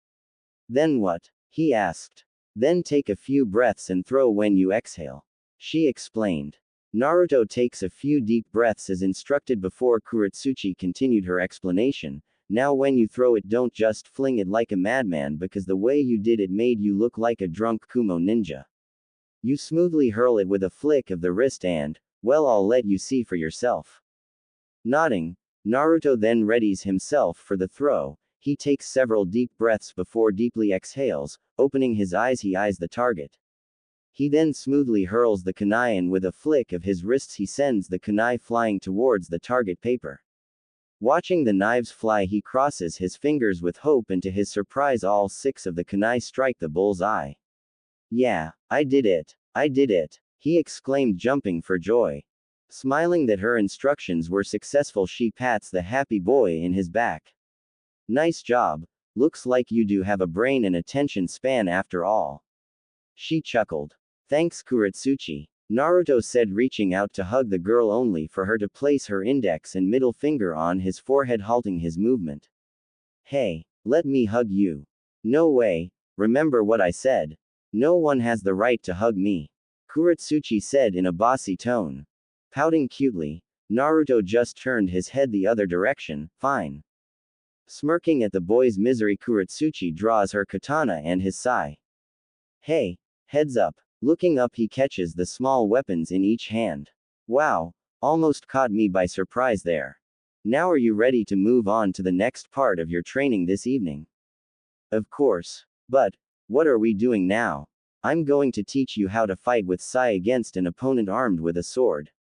Then what? He asked. Then take a few breaths and throw when you exhale. She explained. Naruto takes a few deep breaths as instructed before Kurotsuchi continued her explanation. Now when you throw it, don't just fling it like a madman, because the way you did it made you look like a drunk Kumo ninja. You smoothly hurl it with a flick of the wrist and, well, I'll let you see for yourself. Nodding, Naruto then readies himself for the throw. He takes several deep breaths before deeply exhales. Opening his eyes, he eyes the target. He then smoothly hurls the kunai and with a flick of his wrists he sends the kunai flying towards the target paper. Watching the knives fly, he crosses his fingers with hope, and to his surprise all 6 of the kunai strike the bull's eye. Yeah, I did it. I did it, he exclaimed, jumping for joy. Smiling that her instructions were successful, she pats the happy boy in his back. Nice job. Looks like you do have a brain and attention span after all. She chuckled. Thanks, Kurotsuchi, Naruto said, reaching out to hug the girl only for her to place her index and middle finger on his forehead, halting his movement. Hey, let me hug you. No way, remember what I said. No one has the right to hug me, Kurotsuchi said in a bossy tone. Pouting cutely, Naruto just turned his head the other direction. Fine. Smirking at the boy's misery, Kurotsuchi draws her katana and his sai. Hey, heads up. Looking up, he catches the small weapons in each hand. Wow, almost caught me by surprise there. Now are you ready to move on to the next part of your training this evening? Of course. But, what are we doing now? I'm going to teach you how to fight with sai against an opponent armed with a sword.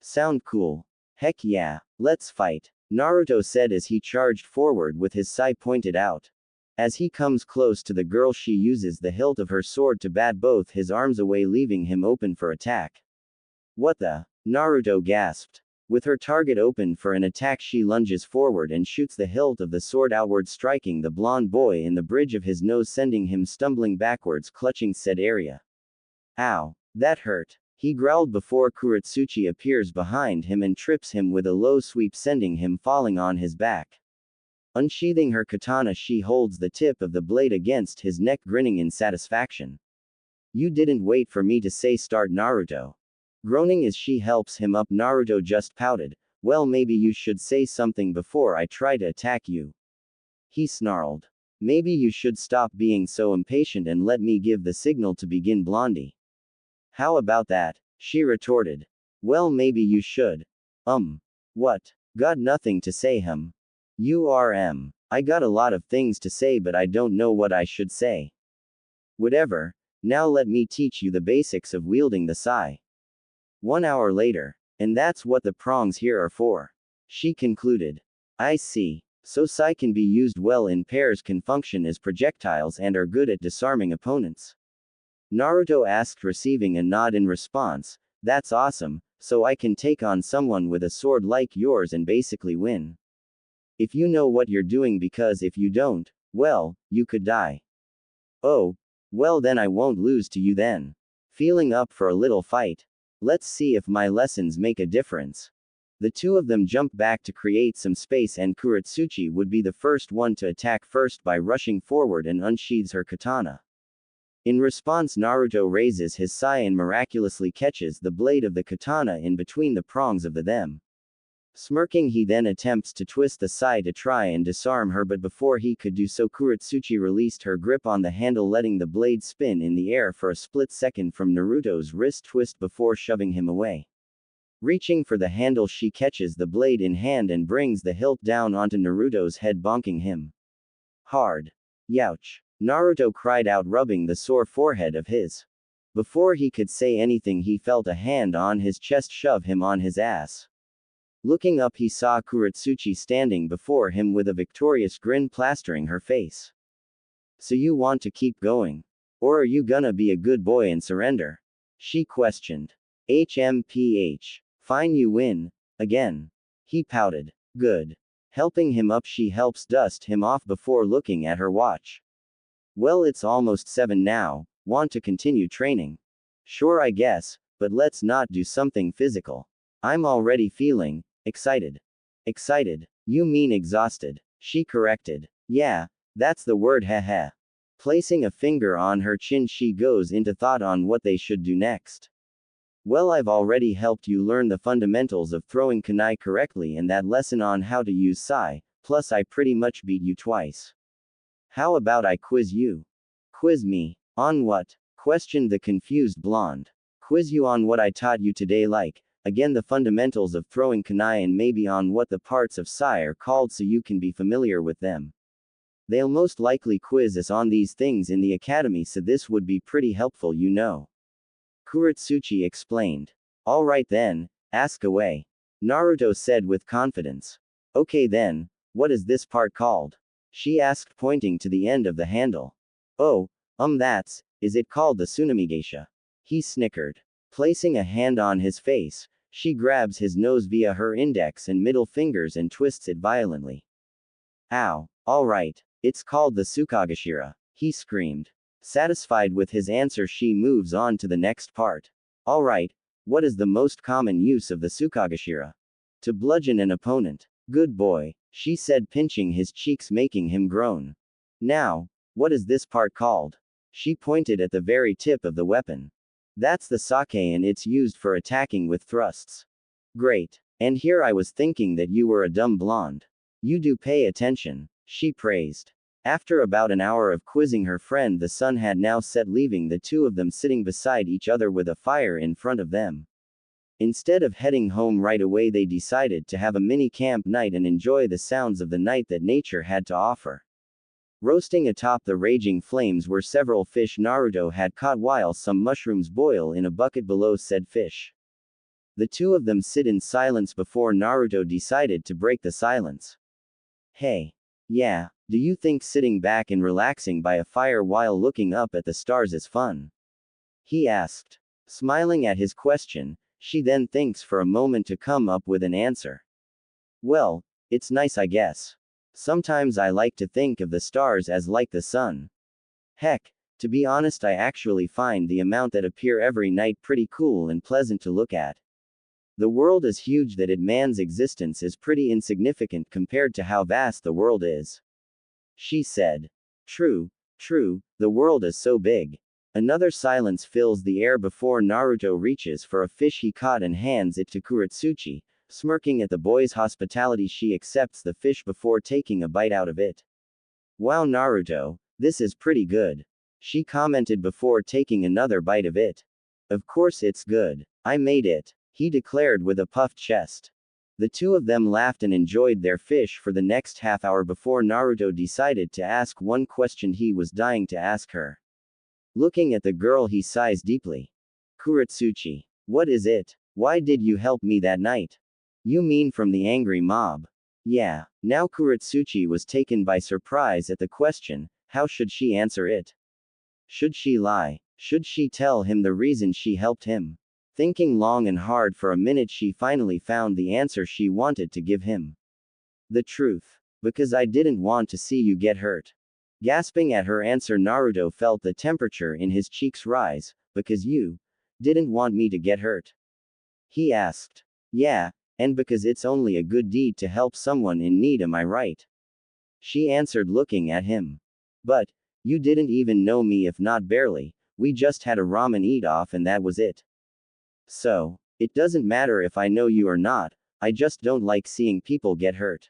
Sound cool? Heck yeah, let's fight, Naruto said as he charged forward with his sai pointed out. As he comes close to the girl, she uses the hilt of her sword to bat both his arms away, leaving him open for attack. What the? Naruto gasped. With her target open for an attack, she lunges forward and shoots the hilt of the sword outward, striking the blonde boy in the bridge of his nose, sending him stumbling backwards, clutching said area. Ow, that hurt, he growled before Kurotsuchi appears behind him and trips him with a low sweep, sending him falling on his back. Unsheathing her katana, she holds the tip of the blade against his neck, grinning in satisfaction. You didn't wait for me to say start, Naruto. Groaning as she helps him up, Naruto just pouted. Well, maybe you should say something before I try to attack you. He snarled. Maybe you should stop being so impatient and let me give the signal to begin, Blondie. How about that? She retorted. Well, maybe you should. What? Got nothing to say, I got a lot of things to say, but I don't know what I should say. Whatever, now let me teach you the basics of wielding the sai. 1 hour later. And that's what the prongs here are for, she concluded. I see. So sai can be used well in pairs, can function as projectiles, and are good at disarming opponents. Naruto asked, receiving a nod in response. That's awesome, so I can take on someone with a sword like yours and basically win. If you know what you're doing, because if you don't, well, you could die. Oh, well then I won't lose to you then. Feeling up for a little fight? Let's see if my lessons make a difference. The two of them jump back to create some space, and Kurotsuchi would be the first one to attack first by rushing forward and unsheathes her katana. In response, Naruto raises his sai and miraculously catches the blade of the katana in between the prongs of the them. Smirking, he then attempts to twist the sai to try and disarm her, but before he could do so, Kurotsuchi released her grip on the handle, letting the blade spin in the air for a split second from Naruto's wrist twist before shoving him away. Reaching for the handle, she catches the blade in hand and brings the hilt down onto Naruto's head, bonking him hard. Youch! Naruto cried out, rubbing the sore forehead of his. Before he could say anything, he felt a hand on his chest shove him on his ass. Looking up, he saw Kurotsuchi standing before him with a victorious grin plastering her face. So you want to keep going? Or are you gonna be a good boy and surrender? She questioned. HMPH. Fine, you win. Again. He pouted. Good. Helping him up, she helps dust him off before looking at her watch. Well, it's almost 7 now. Want to continue training? Sure, I guess, but let's not do something physical. I'm already feeling excited. Excited? You mean exhausted, she corrected. Yeah, that's the word, heh. Placing a finger on her chin, she goes into thought on what they should do next. Well, I've already helped you learn the fundamentals of throwing kunai correctly and that lesson on how to use sai, plus I pretty much beat you twice. How about I quiz you? Quiz me? On what? Questioned the confused blonde. Quiz you on what I taught you today, like, again, the fundamentals of throwing kunai, and maybe on what the parts of sai are called so you can be familiar with them. They'll most likely quiz us on these things in the academy, so this would be pretty helpful, you know. Kurotsuchi explained. Alright then, ask away, Naruto said with confidence. Okay then, what is this part called? She asked, pointing to the end of the handle. Oh, is it called the tsunami geisha? He snickered. Placing a hand on his face, she grabs his nose via her index and middle fingers and twists it violently. Ow. Alright, it's called the Tsukagashira, he screamed. Satisfied with his answer, she moves on to the next part. Alright, what is the most common use of the Tsukagashira? To bludgeon an opponent. Good boy, she said, pinching his cheeks, making him groan. Now, what is this part called? She pointed at the very tip of the weapon. That's the sake and it's used for attacking with thrusts. Great. And here I was thinking that you were a dumb blonde. You do pay attention, she praised. After about an hour of quizzing her friend, the sun had now set, leaving the two of them sitting beside each other with a fire in front of them. Instead of heading home right away, they decided to have a mini camp night and enjoy the sounds of the night that nature had to offer. Roasting atop the raging flames were several fish Naruto had caught, while some mushrooms boil in a bucket below said fish. The two of them sit in silence before Naruto decided to break the silence. Hey. Yeah, do you think sitting back and relaxing by a fire while looking up at the stars is fun? He asked. Smiling at his question, she then thinks for a moment to come up with an answer. Well, it's nice, I guess. Sometimes I like to think of the stars as like the sun. Heck, to be honest, I actually find the amount that appear every night pretty cool and pleasant to look at. The world is huge, that man's existence is pretty insignificant compared to how vast the world is. She said. True, the world is so big. Another silence fills the air before Naruto reaches for a fish he caught and hands it to Kurotsuchi. Smirking at the boy's hospitality, she accepts the fish before taking a bite out of it. Wow, Naruto, this is pretty good, she commented before taking another bite of it. Of course it's good. I made it, he declared with a puffed chest. The two of them laughed and enjoyed their fish for the next half hour before Naruto decided to ask one question he was dying to ask her. Looking at the girl, he sighs deeply. Kurotsuchi, what is it? Why did you help me that night? You mean from the angry mob? Yeah. Now Kurotsuchi was taken by surprise at the question. How should she answer it? Should she lie? Should she tell him the reason she helped him? Thinking long and hard for a minute, she finally found the answer she wanted to give him. The truth. Because I didn't want to see you get hurt. Gasping at her answer, Naruto felt the temperature in his cheeks rise. Because you didn't want me to get hurt? He asked. Yeah, and because it's only a good deed to help someone in need, am I right? She answered, looking at him. But you didn't even know me, if not barely. We just had a ramen eat-off and that was it. So, it doesn't matter if I know you or not, I just don't like seeing people get hurt.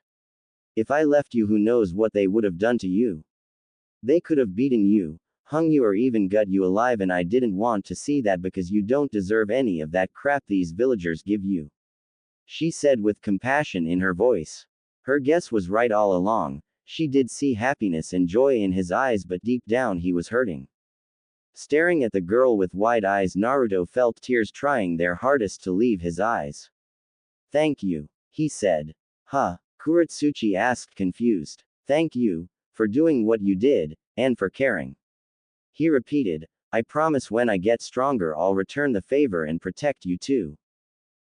If I left you, who knows what they would have done to you? They could have beaten you, hung you, or even gut you alive, and I didn't want to see that because you don't deserve any of that crap these villagers give you. She said with compassion in her voice. Her guess was right all along. She did see happiness and joy in his eyes, but deep down he was hurting. Staring at the girl with wide eyes, Naruto felt tears trying their hardest to leave his eyes. Thank you, he said. Huh? Kurotsuchi asked, confused. Thank you for doing what you did, and for caring. He repeated. I promise when I get stronger I'll return the favor and protect you too.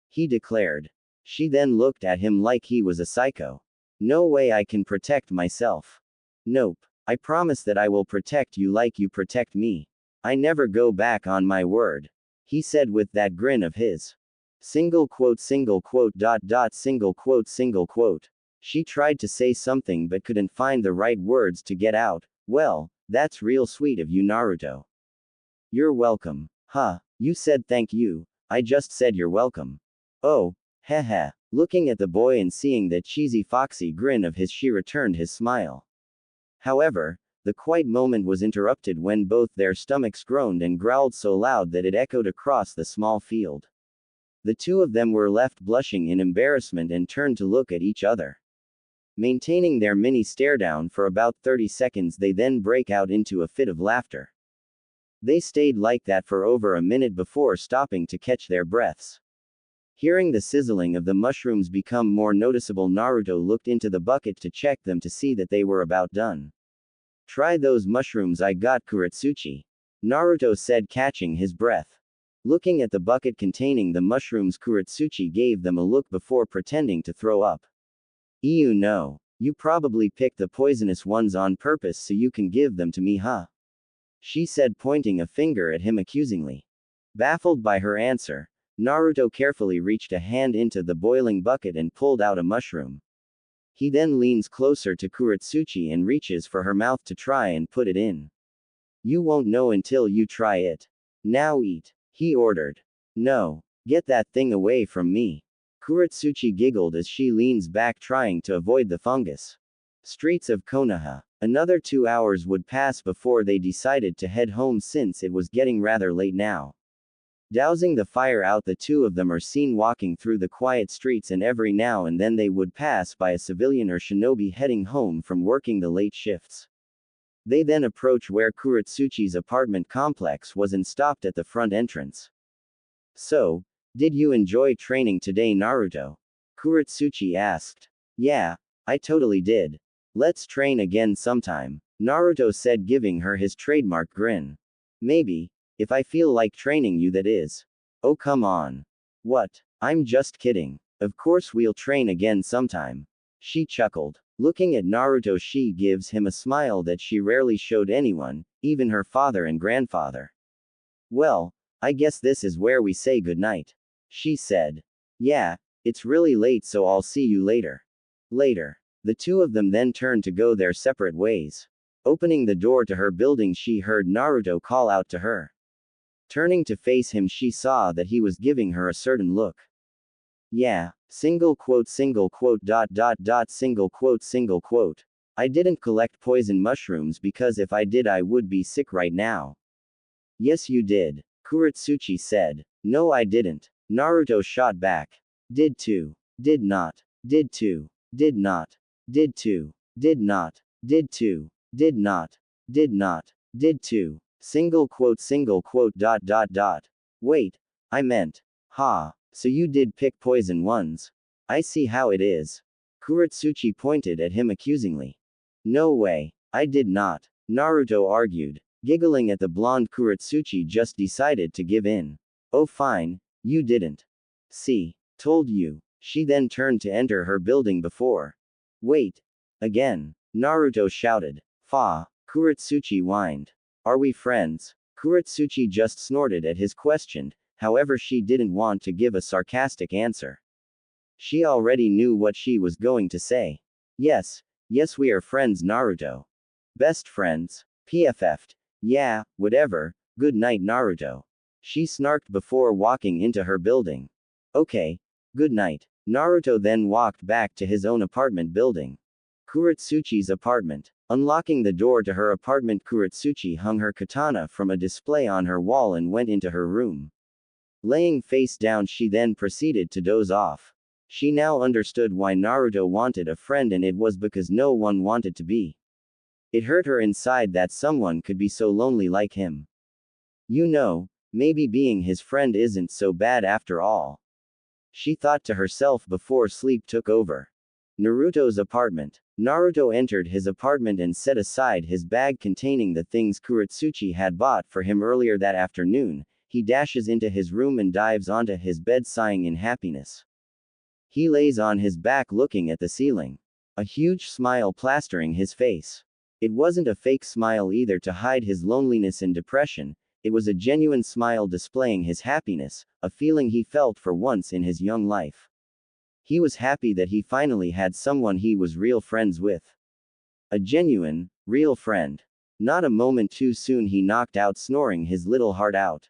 He declared. She then looked at him like he was a psycho. No way I can protect myself. Nope. I promise that I will protect you like you protect me. I never go back on my word, he said with that grin of his. Single quote, single quote, dot dot, single quote, single quote. She tried to say something but couldn't find the right words to get out. Well, that's real sweet of you, Naruto. You're welcome. Huh, you said thank you. I just said you're welcome. Oh, heh. Looking at the boy and seeing that cheesy foxy grin of his, she returned his smile. However, the quiet moment was interrupted when both their stomachs groaned and growled so loud that it echoed across the small field. The two of them were left blushing in embarrassment and turned to look at each other. Maintaining their mini stare-down for about 30 seconds, they then break out into a fit of laughter. They stayed like that for over a minute before stopping to catch their breaths. Hearing the sizzling of the mushrooms become more noticeable, Naruto looked into the bucket to check them to see that they were about done. Try those mushrooms I got, Kurotsuchi, Naruto said, catching his breath. Looking at the bucket containing the mushrooms, Kurotsuchi gave them a look before pretending to throw up. "Ew, no. You probably picked the poisonous ones on purpose so you can give them to me, huh?" she said, pointing a finger at him accusingly. Baffled by her answer, Naruto carefully reached a hand into the boiling bucket and pulled out a mushroom. He then leans closer to Kurotsuchi and reaches for her mouth to try and put it in. "You won't know until you try it. Now eat," he ordered. "No. Get that thing away from me." Kurotsuchi giggled as she leans back, trying to avoid the fungus. Streets of Konoha. Another 2 hours would pass before they decided to head home since it was getting rather late now. Dousing the fire out, the two of them are seen walking through the quiet streets, and every now and then they would pass by a civilian or shinobi heading home from working the late shifts. They then approach where Kurotsuchi's apartment complex was and stopped at the front entrance. "So, did you enjoy training today, Naruto?" Kurotsuchi asked. "Yeah, I totally did. Let's train again sometime," Naruto said, giving her his trademark grin. "Maybe, if I feel like training you, that is." "Oh, come on. What? I'm just kidding. Of course we'll train again sometime," she chuckled. Looking at Naruto, she gives him a smile that she rarely showed anyone, even her father and grandfather. "Well, I guess this is where we say goodnight," she said. "Yeah, it's really late, so I'll see you later." Later. The two of them then turned to go their separate ways. Opening the door to her building, she heard Naruto call out to her. Turning to face him, she saw that he was giving her a certain look. "Yeah, single quote, single quote. I didn't collect poison mushrooms because if I did I would be sick right now." "Yes you did," Kurotsuchi said. "No I didn't," Naruto shot back. "Did to. Did not. Did to. Did not. Did to. Did not. Did to. Did not. Did not. Did to. Single quote, Wait, I meant. Ha, so you did pick poison ones. I see how it is." Kurotsuchi pointed at him accusingly. "No way, I did not," Naruto argued. Giggling at the blonde, Kurotsuchi just decided to give in. "Oh fine, you didn't. See, told you." She then turned to enter her building before. "Wait. Again," Naruto shouted. "Fa," Kurotsuchi whined. "Are we friends?" Kurotsuchi just snorted at his question, however she didn't want to give a sarcastic answer. She already knew what she was going to say. Yes, we are friends, Naruto." "Best friends? PFF'd. Yeah, whatever, good night, Naruto." She snarked before walking into her building. "Okay, good night." Naruto then walked back to his own apartment building. Kurotsuchi's apartment. Unlocking the door to her apartment, Kurotsuchi hung her katana from a display on her wall and went into her room. Laying face down, she then proceeded to doze off. She now understood why Naruto wanted a friend, and it was because no one wanted to be. It hurt her inside that someone could be so lonely like him. You know, maybe being his friend isn't so bad after all, she thought to herself before sleep took over. Naruto's apartment. Naruto entered his apartment and set aside his bag containing the things Kurotsuchi had bought for him earlier that afternoon. He dashes into his room and dives onto his bed, sighing in happiness. He lays on his back looking at the ceiling. A huge smile plastering his face. It wasn't a fake smile either to hide his loneliness and depression. It was a genuine smile displaying his happiness, a feeling he felt for once in his young life. He was happy that he finally had someone he was real friends with. A genuine, real friend. Not a moment too soon he knocked out snoring his little heart out.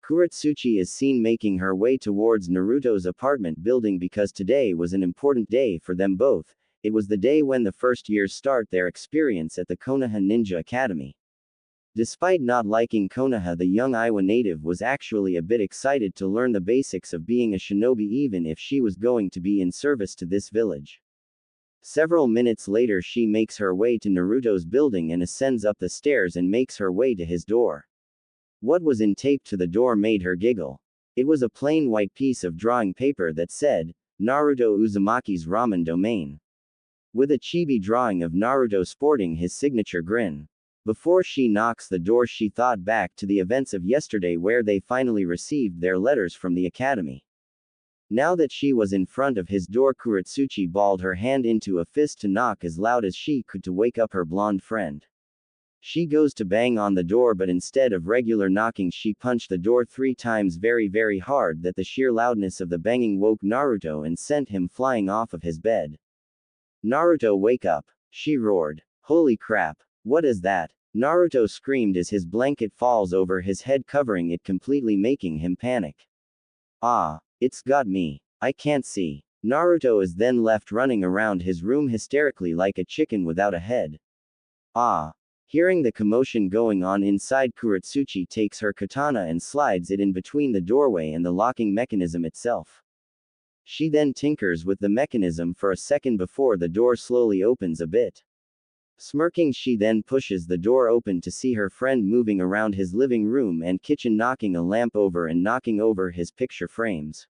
Kurotsuchi is seen making her way towards Naruto's apartment building because today was an important day for them both. It was the day when the first years start their experience at the Konoha Ninja Academy. Despite not liking Konoha, the young Iowa native was actually a bit excited to learn the basics of being a shinobi, even if she was going to be in service to this village. Several minutes later, she makes her way to Naruto's building and ascends up the stairs and makes her way to his door. What was in taped to the door made her giggle. It was a plain white piece of drawing paper that said, Naruto Uzumaki's Ramen Domain. With a chibi drawing of Naruto sporting his signature grin. Before she knocks the door, she thought back to the events of yesterday where they finally received their letters from the academy. Now that she was in front of his door, Kurotsuchi balled her hand into a fist to knock as loud as she could to wake up her blonde friend. She goes to bang on the door, but instead of regular knocking, she punched the door 3 times very hard that the sheer loudness of the banging woke Naruto and sent him flying off of his bed. Naruto, wake up! She roared. Holy crap! What is that? Naruto screamed as his blanket falls over his head, covering it completely, making him panic. Ah, it's got me. I can't see. Naruto is then left running around his room hysterically like a chicken without a head. Ah. Hearing the commotion going on inside, Kurotsuchi takes her katana and slides it in between the doorway and the locking mechanism itself. She then tinkers with the mechanism for a second before the door slowly opens a bit. Smirking, she then pushes the door open to see her friend moving around his living room and kitchen, knocking a lamp over and knocking over his picture frames.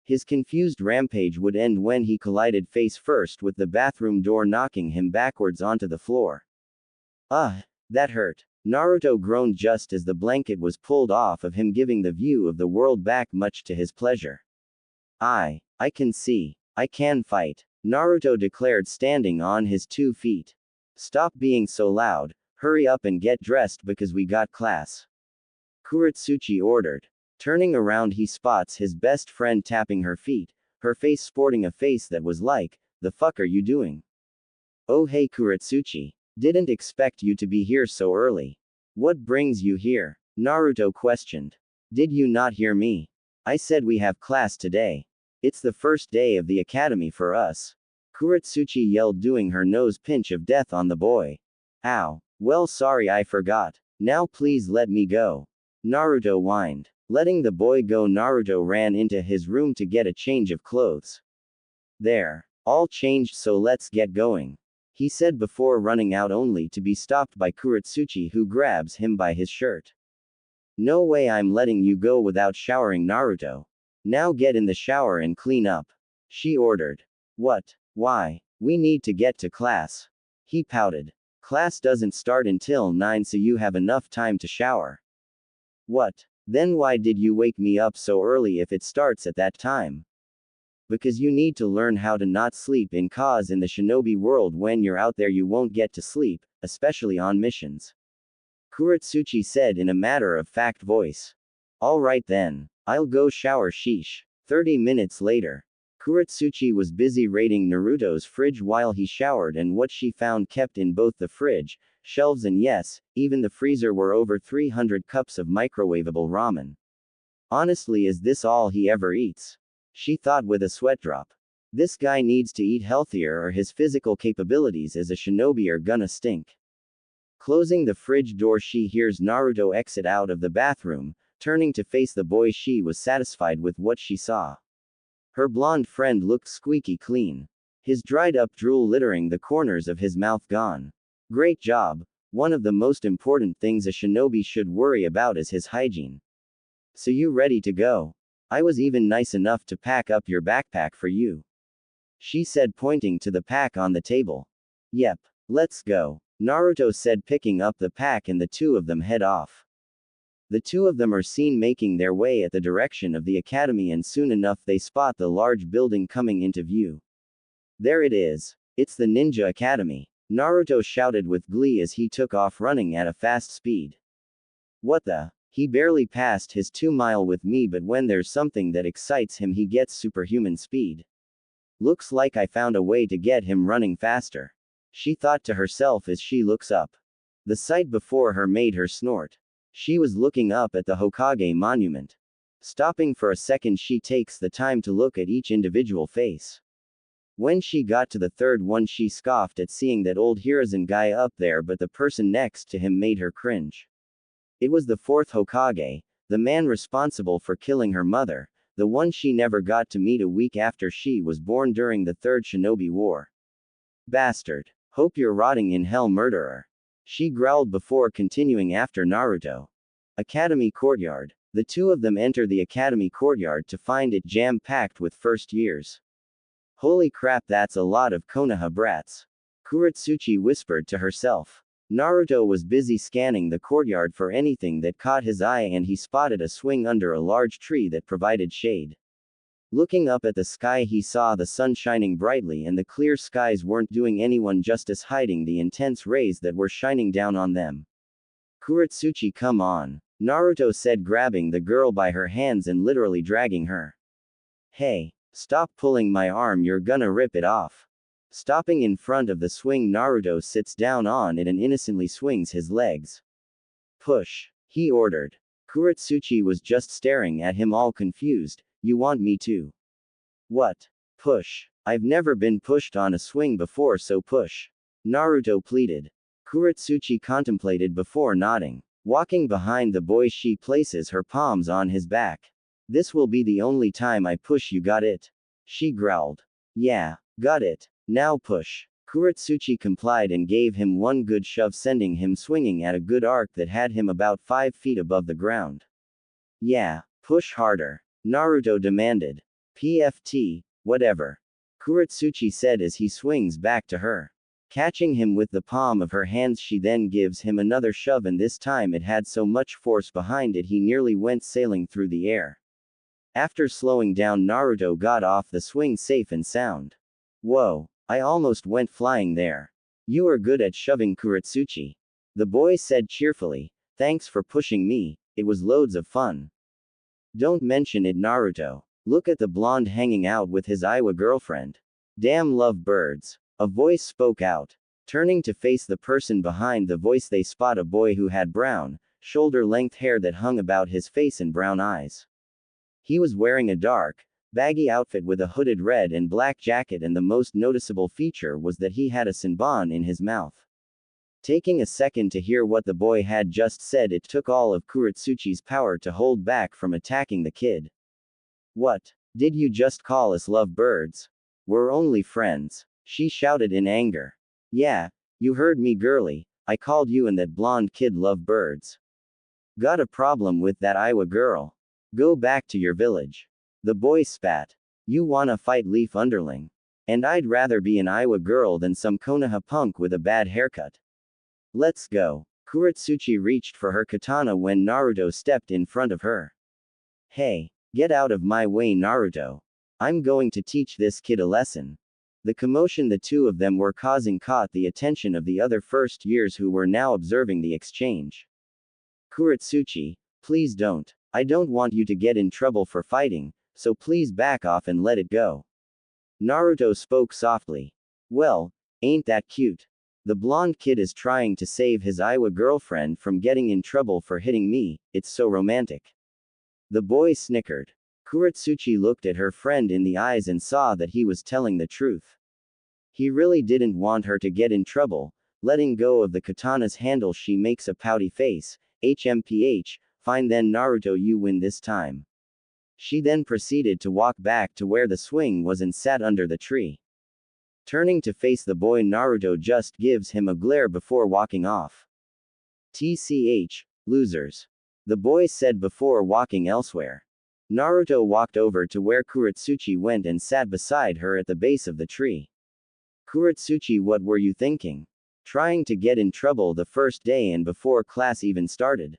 His confused rampage would end when he collided face first with the bathroom door, knocking him backwards onto the floor. Ah, that hurt. Naruto groaned just as the blanket was pulled off of him, giving the view of the world back, much to his pleasure. I can see. I can fight, Naruto declared, standing on his 2 feet. Stop being so loud, hurry up and get dressed because we got class. Kurotsuchi ordered. Turning around, he spots his best friend tapping her feet, her face sporting a face that was like, the fuck are you doing? Oh hey Kurotsuchi. Didn't expect you to be here so early. What brings you here? Naruto questioned. Did you not hear me? I said we have class today. It's the first day of the academy for us. Kurotsuchi yelled, doing her nose pinch of death on the boy. Ow. Well, sorry, I forgot. Now please let me go. Naruto whined. Letting the boy go, Naruto ran into his room to get a change of clothes. There. All changed, so let's get going, he said before running out, only to be stopped by Kurotsuchi, who grabs him by his shirt. No way, I'm letting you go without showering, Naruto. Now get in the shower and clean up, she ordered. What? Why? We need to get to class, he pouted. Class doesn't start until 9, so you have enough time to shower. What? Then why did you wake me up so early if it starts at that time? Because you need to learn how to not sleep, in cause in the shinobi world when you're out there you won't get to sleep, especially on missions, Kurotsuchi said in a matter-of-fact voice. Alright then. I'll go shower, sheesh. 30 minutes later. Kurotsuchi was busy raiding Naruto's fridge while he showered, and what she found kept in both the fridge, shelves and yes, even the freezer were over 300 cups of microwavable ramen. Honestly, is this all he ever eats? She thought with a sweat drop. This guy needs to eat healthier or his physical capabilities as a shinobi are gonna stink. Closing the fridge door, she hears Naruto exit out of the bathroom. Turning to face the boy, she was satisfied with what she saw. Her blonde friend looked squeaky clean. His dried up drool littering the corners of his mouth gone. Great job. One of the most important things a shinobi should worry about is his hygiene. So you ready to go? I was even nice enough to pack up your backpack for you, she said, pointing to the pack on the table. Yep. Let's go, Naruto said, picking up the pack, and the two of them head off. The two of them are seen making their way at the direction of the academy, and soon enough they spot the large building coming into view. There it is. It's the Ninja Academy, Naruto shouted with glee as he took off running at a fast speed. What the? He barely passed his 2-mile with me, but when there's something that excites him he gets superhuman speed. Looks like I found a way to get him running faster, she thought to herself as she looks up. The sight before her made her snort. She was looking up at the Hokage monument. Stopping for a second, she takes the time to look at each individual face. When she got to the third one, she scoffed at seeing that old Hiruzen guy up there, but the person next to him made her cringe. It was the fourth Hokage, the man responsible for killing her mother, the one she never got to meet a week after she was born during the Third Shinobi War. Bastard. Hope you're rotting in hell, murderer, she growled before continuing after Naruto. Academy courtyard. The two of them enter the academy courtyard to find it jam-packed with first years. Holy crap, that's a lot of Konoha brats. Kurotsuchi whispered to herself. Naruto was busy scanning the courtyard for anything that caught his eye, and he spotted a swing under a large tree that provided shade. Looking up at the sky, he saw the sun shining brightly, and the clear skies weren't doing anyone justice, hiding the intense rays that were shining down on them. Kurotsuchi, come on, Naruto said, grabbing the girl by her hands and literally dragging her. Hey, stop pulling my arm, you're gonna rip it off. Stopping in front of the swing, Naruto sits down on it and innocently swings his legs. Push, he ordered. Kurotsuchi was just staring at him, all confused. You want me to? What? Push. I've never been pushed on a swing before, so push. Naruto pleaded. Kurotsuchi contemplated before nodding. Walking behind the boy, she places her palms on his back. This will be the only time I push, you got it? She growled. Yeah, got it. Now push. Kurotsuchi complied and gave him one good shove, sending him swinging at a good arc that had him about 5 feet above the ground. Yeah, push harder, Naruto demanded. PFT, whatever. Kurotsuchi said as he swings back to her. Catching him with the palm of her hands, she then gives him another shove, and this time it had so much force behind it he nearly went sailing through the air. After slowing down, Naruto got off the swing safe and sound. Whoa, I almost went flying there. You are good at shoving, Kurotsuchi. The boy said cheerfully. Thanks for pushing me, it was loads of fun. Don't mention it, Naruto. Look at the blonde hanging out with his Iowa girlfriend. Damn, love birds. A voice spoke out. Turning to face the person behind the voice, they spot a boy who had brown, shoulder-length hair that hung about his face and brown eyes. He was wearing a dark, baggy outfit with a hooded red and black jacket, and the most noticeable feature was that he had a senbon in his mouth. Taking a second to hear what the boy had just said, it took all of Kurotsuchi's power to hold back from attacking the kid. What? Did you just call us love birds? We're only friends, she shouted in anger. Yeah, you heard me, girly. I called you and that blonde kid love birds. Got a problem with that Iowa girl? Go back to your village. The boy spat. You wanna fight, Leaf Underling? And I'd rather be an Iowa girl than some Konoha punk with a bad haircut. Let's go. Kurotsuchi reached for her katana when Naruto stepped in front of her. Hey, get out of my way, Naruto. I'm going to teach this kid a lesson. The commotion the two of them were causing caught the attention of the other first years, who were now observing the exchange. Kurotsuchi, please don't. I don't want you to get in trouble for fighting, so please back off and let it go. Naruto spoke softly. Well, ain't that cute? The blonde kid is trying to save his Iowa girlfriend from getting in trouble for hitting me, it's so romantic. The boy snickered. Kurotsuchi looked at her friend in the eyes and saw that he was telling the truth. He really didn't want her to get in trouble. Letting go of the katana's handle, she makes a pouty face. HMPH, fine then, Naruto, you win this time. She then proceeded to walk back to where the swing was and sat under the tree. Turning to face the boy, Naruto just gives him a glare before walking off. TCH, losers. The boy said before walking elsewhere. Naruto walked over to where Kurotsuchi went and sat beside her at the base of the tree. Kurotsuchi, what were you thinking? Trying to get in trouble the first day and before class even started?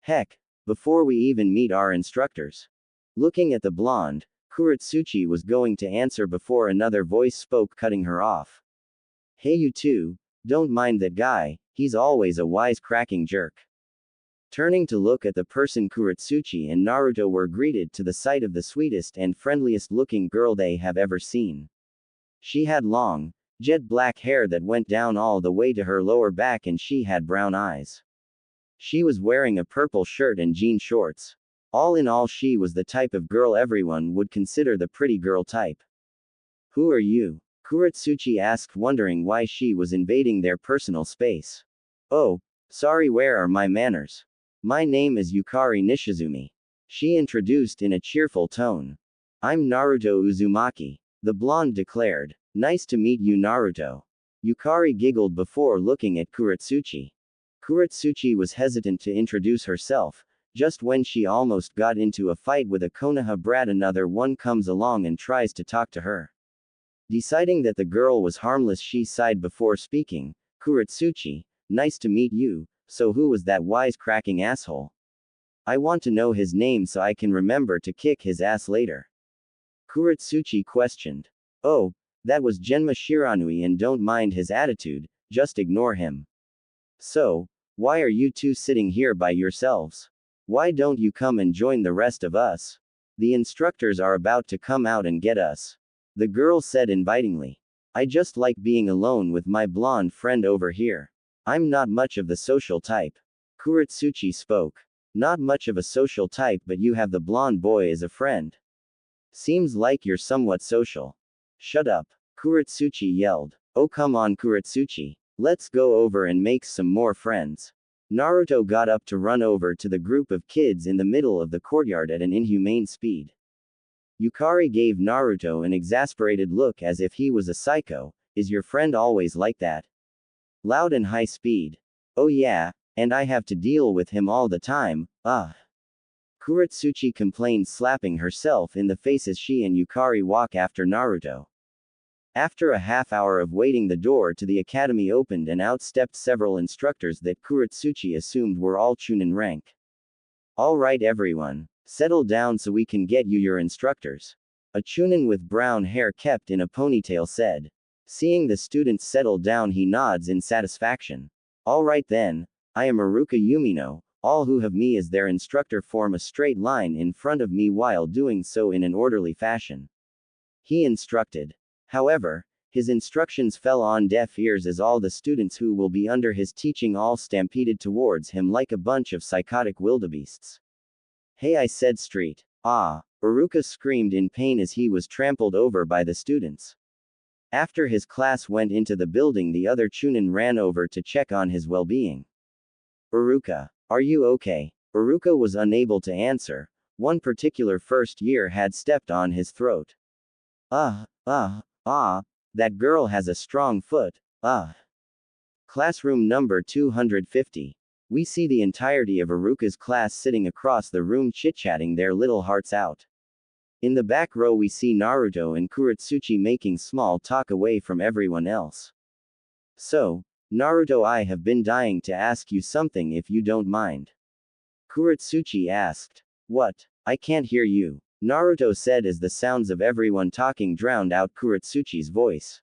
Heck, before we even meet our instructors. Looking at the blonde, Kurotsuchi was going to answer before another voice spoke, cutting her off. Hey, you two, don't mind that guy, he's always a wisecracking jerk. Turning to look at the person, Kurotsuchi and Naruto were greeted to the sight of the sweetest and friendliest looking girl they have ever seen. She had long, jet black hair that went down all the way to her lower back, and she had brown eyes. She was wearing a purple shirt and jean shorts. All in all, she was the type of girl everyone would consider the pretty girl type. Who are you? Kurotsuchi asked, wondering why she was invading their personal space. Oh, sorry, where are my manners? My name is Yukari Nishizumi. She introduced in a cheerful tone. I'm Naruto Uzumaki, the blonde declared. Nice to meet you, Naruto. Yukari giggled before looking at Kurotsuchi. Kurotsuchi was hesitant to introduce herself, Just when she almost got into a fight with a Konoha brat, another one comes along and tries to talk to her. Deciding that the girl was harmless, she sighed before speaking. Kurotsuchi, nice to meet you, so who was that wisecracking asshole? I want to know his name so I can remember to kick his ass later. Kurotsuchi questioned. Oh, that was Genma Shiranui, and don't mind his attitude, just ignore him. So, why are you two sitting here by yourselves? Why don't you come and join the rest of us? The instructors are about to come out and get us. The girl said invitingly. I just like being alone with my blonde friend over here. I'm not much of the social type. Kurotsuchi spoke. Not much of a social type, but you have the blonde boy as a friend. Seems like you're somewhat social. Shut up. Kurotsuchi yelled. Oh come on Kurotsuchi. Let's go over and make some more friends. Naruto got up to run over to the group of kids in the middle of the courtyard at an inhumane speed. Yukari gave Naruto an exasperated look as if he was a psycho. Is your friend always like that? Loud and high speed. Oh yeah, and I have to deal with him all the time, ugh. Kurotsuchi complained, slapping herself in the face as she and Yukari walk after Naruto. After a half hour of waiting, the door to the academy opened and out stepped several instructors that Kurotsuchi assumed were all Chunin rank. Alright everyone, settle down so we can get you your instructors. A Chunin with brown hair kept in a ponytail said. Seeing the students settle down, he nods in satisfaction. Alright then, I am Iruka Yumino. All who have me as their instructor form a straight line in front of me while doing so in an orderly fashion. He instructed. However, his instructions fell on deaf ears as all the students who will be under his teaching all stampeded towards him like a bunch of psychotic wildebeests. Hey, I said street. Ah! Iruka screamed in pain as he was trampled over by the students. After his class went into the building, the other Chunin ran over to check on his well-being. Iruka, are you okay? Iruka was unable to answer. One particular first year had stepped on his throat. That girl has a strong foot, Classroom number 250. We see the entirety of Iruka's class sitting across the room chit-chatting their little hearts out. In the back row we see Naruto and Kurotsuchi making small talk away from everyone else. So, Naruto, I have been dying to ask you something if you don't mind. Kurotsuchi asked. What? I can't hear you, Naruto said as the sounds of everyone talking drowned out Kurotsuchi's voice.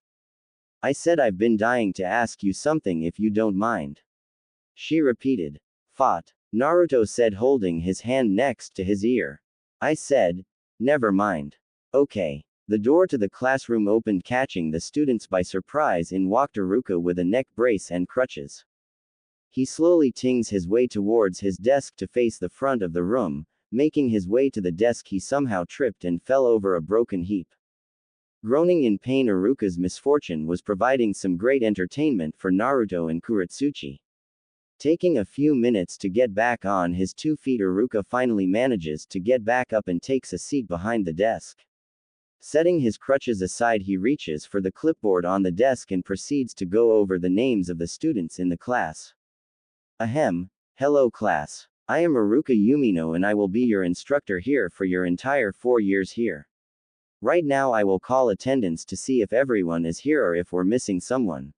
I said I've been dying to ask you something if you don't mind. She repeated. Fought. Naruto said, holding his hand next to his ear. I said, never mind. Okay. The door to the classroom opened, catching the students by surprise. In walked Iruka with a neck brace and crutches. He slowly tings his way towards his desk to face the front of the room. Making his way to the desk, he somehow tripped and fell over a broken heap. Groaning in pain, Iruka's misfortune was providing some great entertainment for Naruto and Kurotsuchi. Taking a few minutes to get back on his 2 feet, Iruka finally manages to get back up and takes a seat behind the desk. Setting his crutches aside, he reaches for the clipboard on the desk and proceeds to go over the names of the students in the class. Ahem. Hello class. I am Iruka Yumino and I will be your instructor here for your entire 4 years here. Right now I will call attendance to see if everyone is here or if we're missing someone.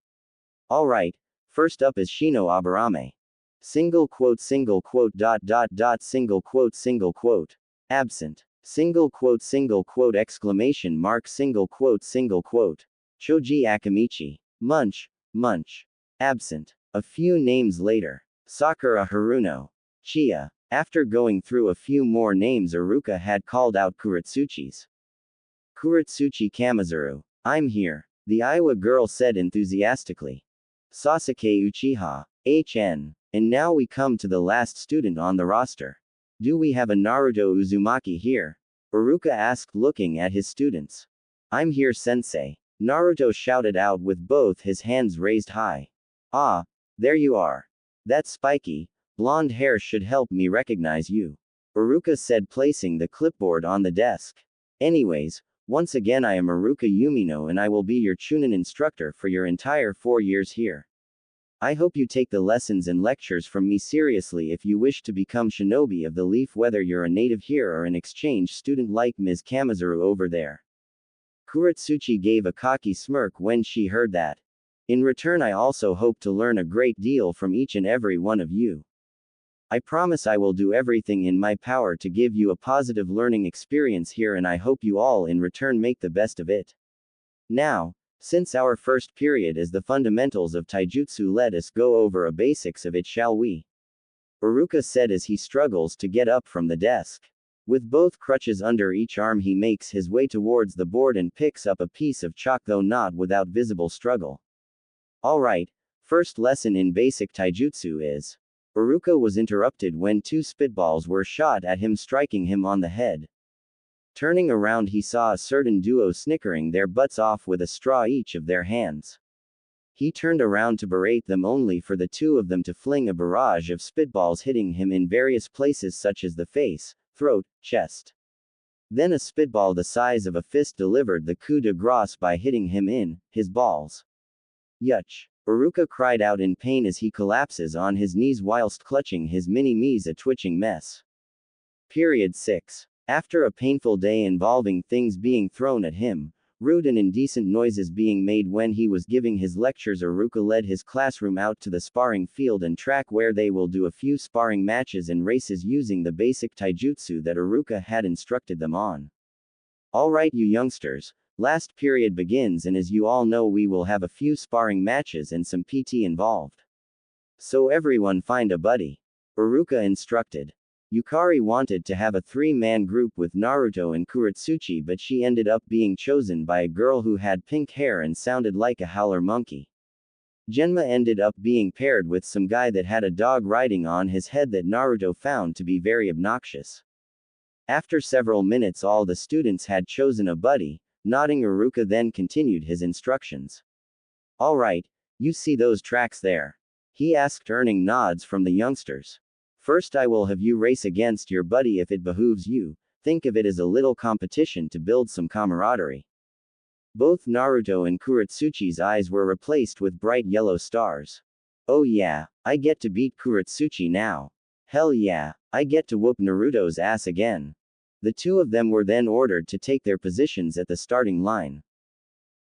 Alright, first up is Shino Aburame. Single quote, single quote, single quote, absent. Single quote, exclamation mark, single quote, Choji Akamichi. Munch, absent. A few names later. Sakura Haruno. Chia. After going through a few more names, Iruka had called out Kurotsuchi's. Kurotsuchi Kamizuru. I'm here, the Iowa girl said enthusiastically. Sasuke Uchiha. HN. And now we come to the last student on the roster. Do we have a Naruto Uzumaki here? Iruka asked, looking at his students. I'm here, sensei. Naruto shouted out with both his hands raised high. Ah, there you are. That spiky, blonde hair should help me recognize you. Iruka said, placing the clipboard on the desk. Anyways, once again I am Iruka Yumino and I will be your Chunin instructor for your entire 4 years here. I hope you take the lessons and lectures from me seriously if you wish to become shinobi of the leaf, whether you're a native here or an exchange student like Ms. Kamizuru over there. Kurotsuchi gave a cocky smirk when she heard that. In return, I also hope to learn a great deal from each and every one of you. I promise I will do everything in my power to give you a positive learning experience here, and I hope you all in return make the best of it. Now, since our first period is the fundamentals of taijutsu, let us go over a basics of it, shall we? Iruka said as he struggles to get up from the desk. With both crutches under each arm, he makes his way towards the board and picks up a piece of chalk, though not without visible struggle. Alright, first lesson in basic taijutsu is. Iruka was interrupted when two spitballs were shot at him, striking him on the head. Turning around, he saw a certain duo snickering their butts off with a straw each of their hands. He turned around to berate them, only for the two of them to fling a barrage of spitballs, hitting him in various places such as the face, throat, chest. Then a spitball the size of a fist delivered the coup de grace by hitting him in his balls. Yuch! Iruka cried out in pain as he collapses on his knees whilst clutching his mini-me's a twitching mess. Period 6. After a painful day involving things being thrown at him, rude and indecent noises being made when he was giving his lectures, Iruka led his classroom out to the sparring field and track, where they will do a few sparring matches and races using the basic taijutsu that Iruka had instructed them on. Alright, you youngsters. Last period begins, and as you all know, we will have a few sparring matches and some PT involved. So everyone find a buddy. Iruka instructed. Yukari wanted to have a 3-man group with Naruto and Kurotsuchi, but she ended up being chosen by a girl who had pink hair and sounded like a howler monkey. Genma ended up being paired with some guy that had a dog riding on his head that Naruto found to be very obnoxious. After several minutes, all the students had chosen a buddy. Nodding, Iruka then continued his instructions. Alright, you see those tracks there? He asked, earning nods from the youngsters. First, I will have you race against your buddy if it behooves you. Think of it as a little competition to build some camaraderie. Both Naruto and Kurotsuchi's eyes were replaced with bright yellow stars. Oh yeah, I get to beat Kurotsuchi now. Hell yeah, I get to whoop Naruto's ass again. The two of them were then ordered to take their positions at the starting line.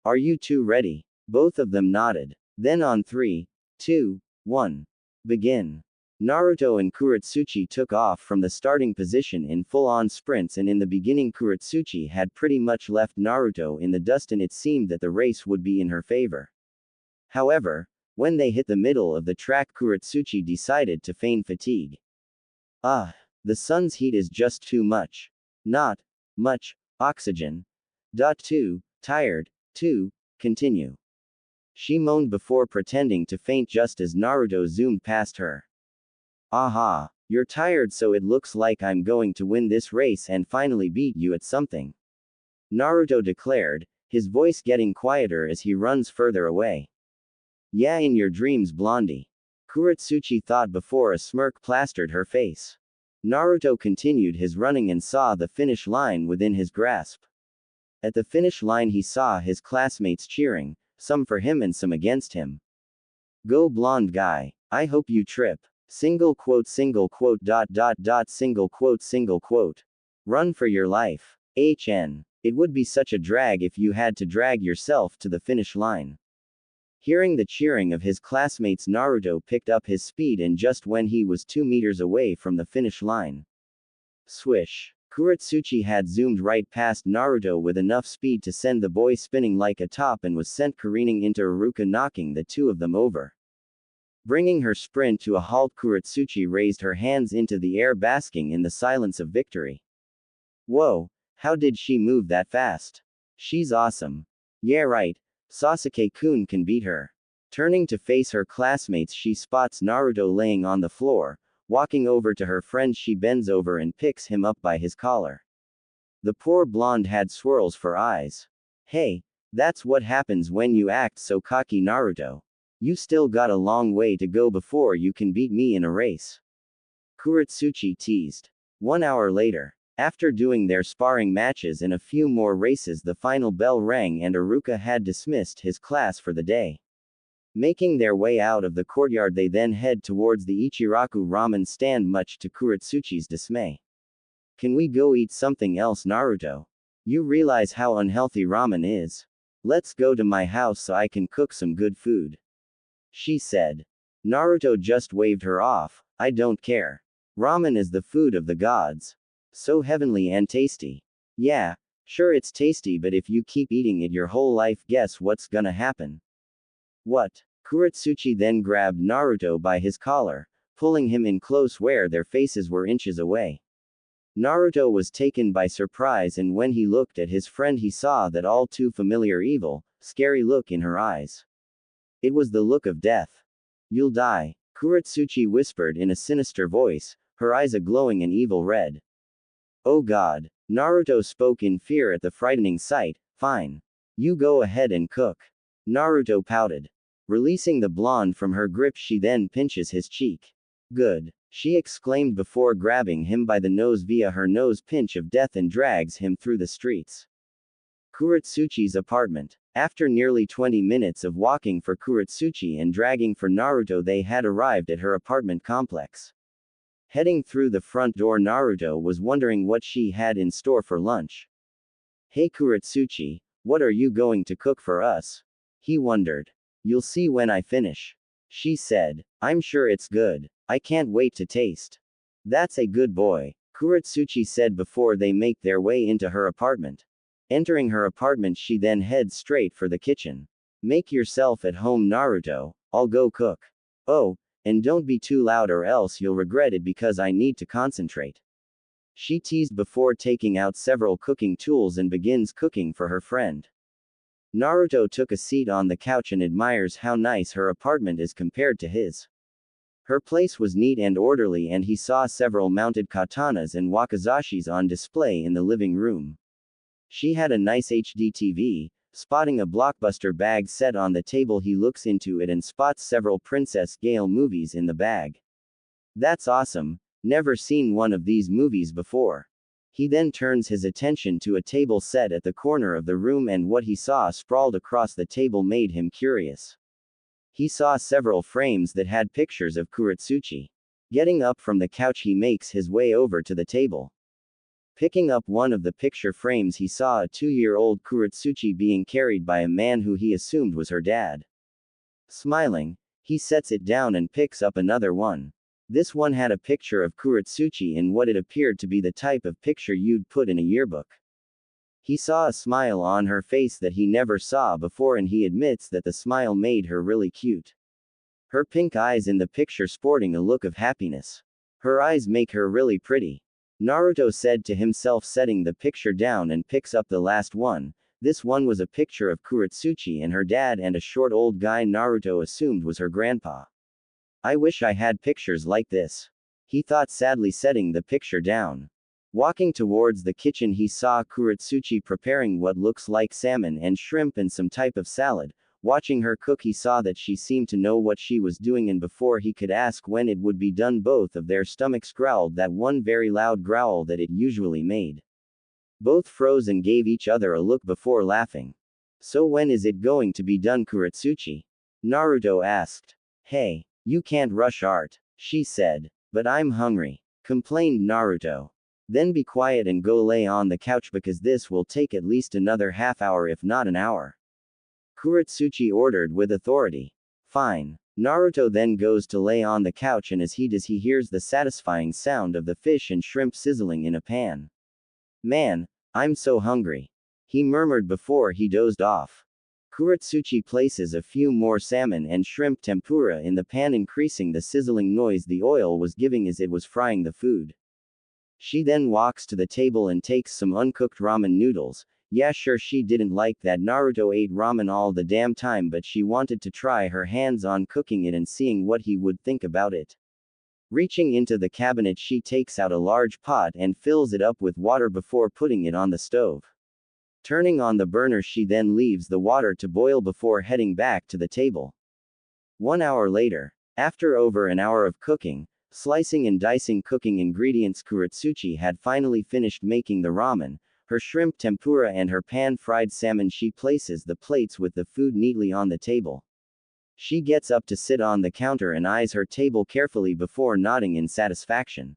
Are you two ready? Both of them nodded. Then on 3, 2, 1. Begin. Naruto and Kurotsuchi took off from the starting position in full-on sprints, and in the beginning Kurotsuchi had pretty much left Naruto in the dust, and it seemed that the race would be in her favor. However, when they hit the middle of the track, Kurotsuchi decided to feign fatigue. The sun's heat is just too much. Not much oxygen. 2. Tired. 2. Continue. She moaned before pretending to faint just as Naruto zoomed past her. Aha, you're tired, so it looks like I'm going to win this race and finally beat you at something. Naruto declared, his voice getting quieter as he runs further away. Yeah, in your dreams, blondie. Kurotsuchi thought before a smirk plastered her face. Naruto continued his running and saw the finish line within his grasp. At the finish line, he saw his classmates cheering, some for him and some against him. Go blonde guy, I hope you trip. Single quote, single quote, ... single quote, single quote. Run for your life. HN. It would be such a drag if you had to drag yourself to the finish line. Hearing the cheering of his classmates, Naruto picked up his speed, and just when he was 2 meters away from the finish line. Swish. Kurotsuchi had zoomed right past Naruto with enough speed to send the boy spinning like a top and was sent careening into Iruka, knocking the two of them over. Bringing her sprint to a halt, Kurotsuchi raised her hands into the air, basking in the silence of victory. Whoa, how did she move that fast? She's awesome. Yeah right. Sasuke-kun can beat her. Turning to face her classmates, she spots Naruto laying on the floor. Walking over to her friend, she bends over and picks him up by his collar. The poor blonde had swirls for eyes. Hey, that's what happens when you act so cocky, Naruto. You still got a long way to go before you can beat me in a race. Kurotsuchi teased. 1 hour later. After doing their sparring matches and a few more races, the final bell rang and Iruka had dismissed his class for the day. Making their way out of the courtyard, they then head towards the Ichiraku ramen stand, much to Kurotsuchi's dismay. Can we go eat something else, Naruto? You realize how unhealthy ramen is. Let's go to my house so I can cook some good food. She said. Naruto just waved her off. I don't care. Ramen is the food of the gods. So heavenly and tasty. Yeah, sure it's tasty, but if you keep eating it your whole life, guess what's gonna happen? What? Kurotsuchi then grabbed Naruto by his collar, pulling him in close where their faces were inches away. Naruto was taken by surprise, and when he looked at his friend he saw that all too familiar evil, scary look in her eyes. It was the look of death. You'll die, Kurotsuchi whispered in a sinister voice, her eyes a glowing and evil red. Oh God. Naruto spoke in fear at the frightening sight. Fine. You go ahead and cook. Naruto pouted. Releasing the blonde from her grip, she then pinches his cheek. Good, she exclaimed before grabbing him by the nose via her nose pinch of death and drags him through the streets. Kurotsuchi's apartment. After nearly 20 minutes of walking for Kurotsuchi and dragging for Naruto, they had arrived at her apartment complex. Heading through the front door, Naruto was wondering what she had in store for lunch. Hey Kurotsuchi, what are you going to cook for us? He wondered. You'll see when I finish. She said. I'm sure it's good. I can't wait to taste. That's a good boy, Kurotsuchi said before they make their way into her apartment. Entering her apartment, she then heads straight for the kitchen. Make yourself at home, Naruto. I'll go cook. Oh, and don't be too loud or else you'll regret it because I need to concentrate. She teased before taking out several cooking tools and begins cooking for her friend. Naruto took a seat on the couch and admires how nice her apartment is compared to his. Her place was neat and orderly, and he saw several mounted katanas and wakizashis on display in the living room. She had a nice HD TV. Spotting a blockbuster bag set on the table, he looks into it and spots several Princess Gale movies in the bag. That's awesome, never seen one of these movies before. He then turns his attention to a table set at the corner of the room, and what he saw sprawled across the table made him curious. He saw several frames that had pictures of Kurotsuchi. Getting up from the couch, he makes his way over to the table. Picking up one of the picture frames, he saw a 2-year-old Kurotsuchi being carried by a man who he assumed was her dad. Smiling, he sets it down and picks up another one. This one had a picture of Kurotsuchi in what it appeared to be the type of picture you'd put in a yearbook. He saw a smile on her face that he never saw before, and he admits that the smile made her really cute. Her pink eyes in the picture sporting a look of happiness. Her eyes make her really pretty. Naruto said to himself, setting the picture down, and picks up the last one. This one was a picture of Kurotsuchi and her dad and a short old guy Naruto assumed was her grandpa. I wish I had pictures like this, he thought sadly, setting the picture down. Walking towards the kitchen, he saw Kurotsuchi preparing what looks like salmon and shrimp and some type of salad. Watching her cook, he saw that she seemed to know what she was doing, and before he could ask when it would be done, both of their stomachs growled that one very loud growl that it usually made. Both froze and gave each other a look before laughing. So when is it going to be done, Kurotsuchi? Naruto asked. Hey, you can't rush art, she said. But I'm hungry, complained Naruto. Then be quiet and go lay on the couch because this will take at least another half hour, if not an hour. Kurotsuchi ordered with authority. Fine. Naruto then goes to lay on the couch, and as he does, he hears the satisfying sound of the fish and shrimp sizzling in a pan. Man, I'm so hungry, he murmured before he dozed off. Kurotsuchi places a few more salmon and shrimp tempura in the pan, increasing the sizzling noise the oil was giving as it was frying the food. She then walks to the table and takes some uncooked ramen noodles. Yeah, sure, she didn't like that Naruto ate ramen all the damn time, but she wanted to try her hands on cooking it and seeing what he would think about it. Reaching into the cabinet, she takes out a large pot and fills it up with water before putting it on the stove. Turning on the burner, she then leaves the water to boil before heading back to the table. 1 hour later, after over an hour of cooking, slicing and dicing cooking ingredients, Kurotsuchi had finally finished making the ramen, her shrimp tempura and her pan-fried salmon. She places the plates with the food neatly on the table. She gets up to sit on the counter and eyes her table carefully before nodding in satisfaction.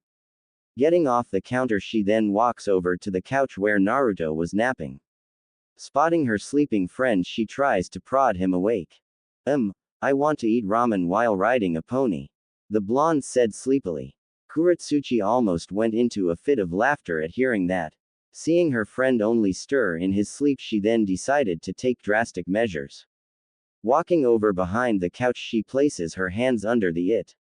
Getting off the counter, she then walks over to the couch where Naruto was napping. Spotting her sleeping friend, she tries to prod him awake. I want to eat ramen while riding a pony, the blonde said sleepily. Kurotsuchi almost went into a fit of laughter at hearing that. Seeing her friend only stir in his sleep, she then decided to take drastic measures. Walking over behind the couch, she places her hands under the it.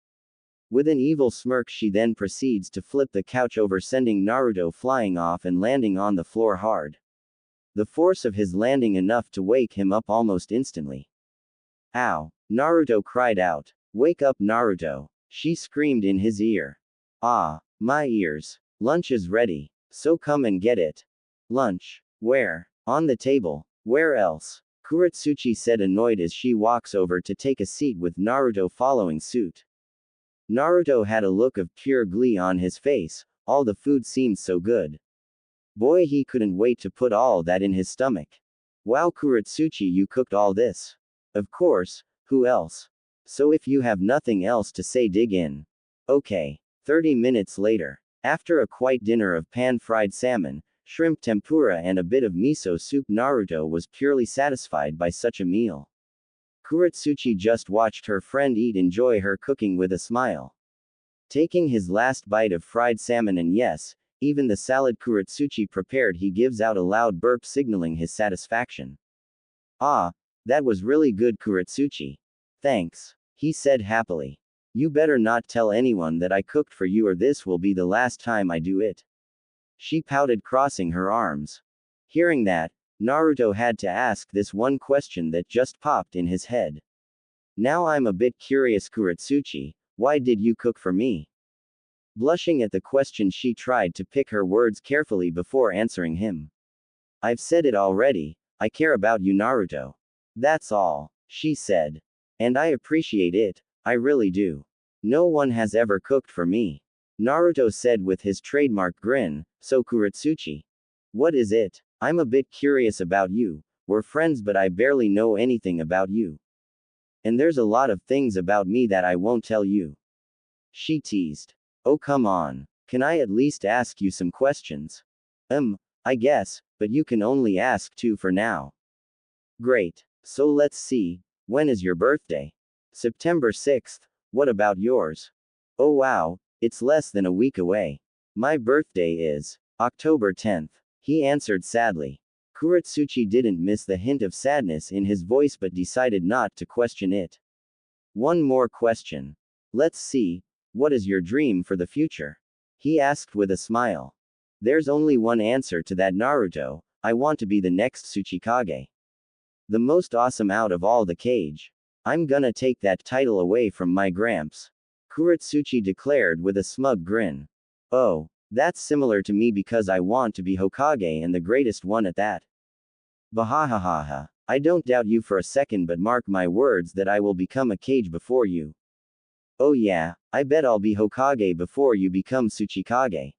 With an evil smirk, she then proceeds to flip the couch over, sending Naruto flying off and landing on the floor hard. The force of his landing enough to wake him up almost instantly. Ow! Naruto cried out. Wake up, Naruto! She screamed in his ear. Ah, my ears. Lunch is ready, so come and get it. Lunch? Where? On the table. Where else? Kurotsuchi said, annoyed as she walks over to take a seat with Naruto following suit. Naruto had a look of pure glee on his face. All the food seemed so good. Boy, he couldn't wait to put all that in his stomach. Wow, Kurotsuchi, you cooked all this? Of course, who else? So if you have nothing else to say, dig in. Okay. 30 minutes later. After a quiet dinner of pan-fried salmon, shrimp tempura and a bit of miso soup, Naruto was purely satisfied by such a meal. Kurotsuchi just watched her friend enjoy her cooking with a smile. Taking his last bite of fried salmon, and yes, even the salad Kurotsuchi prepared, he gives out a loud burp signaling his satisfaction. Ah, that was really good, Kurotsuchi. Thanks, he said happily. You better not tell anyone that I cooked for you, or this will be the last time I do it. She pouted, crossing her arms. Hearing that, Naruto had to ask this one question that just popped in his head. Now I'm a bit curious, Kurotsuchi, why did you cook for me? Blushing at the question, she tried to pick her words carefully before answering him. I've said it already, I care about you, Naruto. That's all, she said. And I appreciate it, I really do. No one has ever cooked for me. Naruto said with his trademark grin. So Kurotsuchi, what is it? I'm a bit curious about you. We're friends, but I barely know anything about you. And there's a lot of things about me that I won't tell you. She teased. Oh, come on. Can I at least ask you some questions? I guess, but you can only ask two for now. Great. So let's see, when is your birthday? September 6th, what about yours? Oh wow, it's less than a week away. My birthday is October 10th, he answered sadly. Kurotsuchi didn't miss the hint of sadness in his voice but decided not to question it. One more question. Let's see, what is your dream for the future? He asked with a smile. There's only one answer to that, Naruto. I want to be the next Tsuchikage. The most awesome out of all the Kage. I'm gonna take that title away from my Gramps. Kurotsuchi declared with a smug grin. Oh, that's similar to me because I want to be Hokage and the greatest one at that. Bahahaha. I don't doubt you for a second, but mark my words that I will become a Kage before you. Oh yeah, I bet I'll be Hokage before you become Tsuchikage.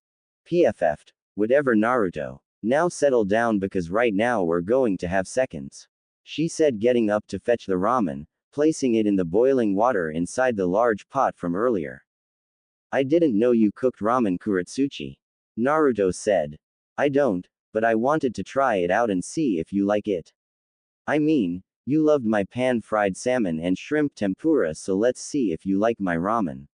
PFF'd. Whatever, Naruto. Now settle down because right now we're going to have seconds. She said, getting up to fetch the ramen, placing it in the boiling water inside the large pot from earlier. I didn't know you cooked ramen, Kurotsuchi. Naruto said. I don't, but I wanted to try it out and see if you like it. I mean, you loved my pan-fried salmon and shrimp tempura, so let's see if you like my ramen.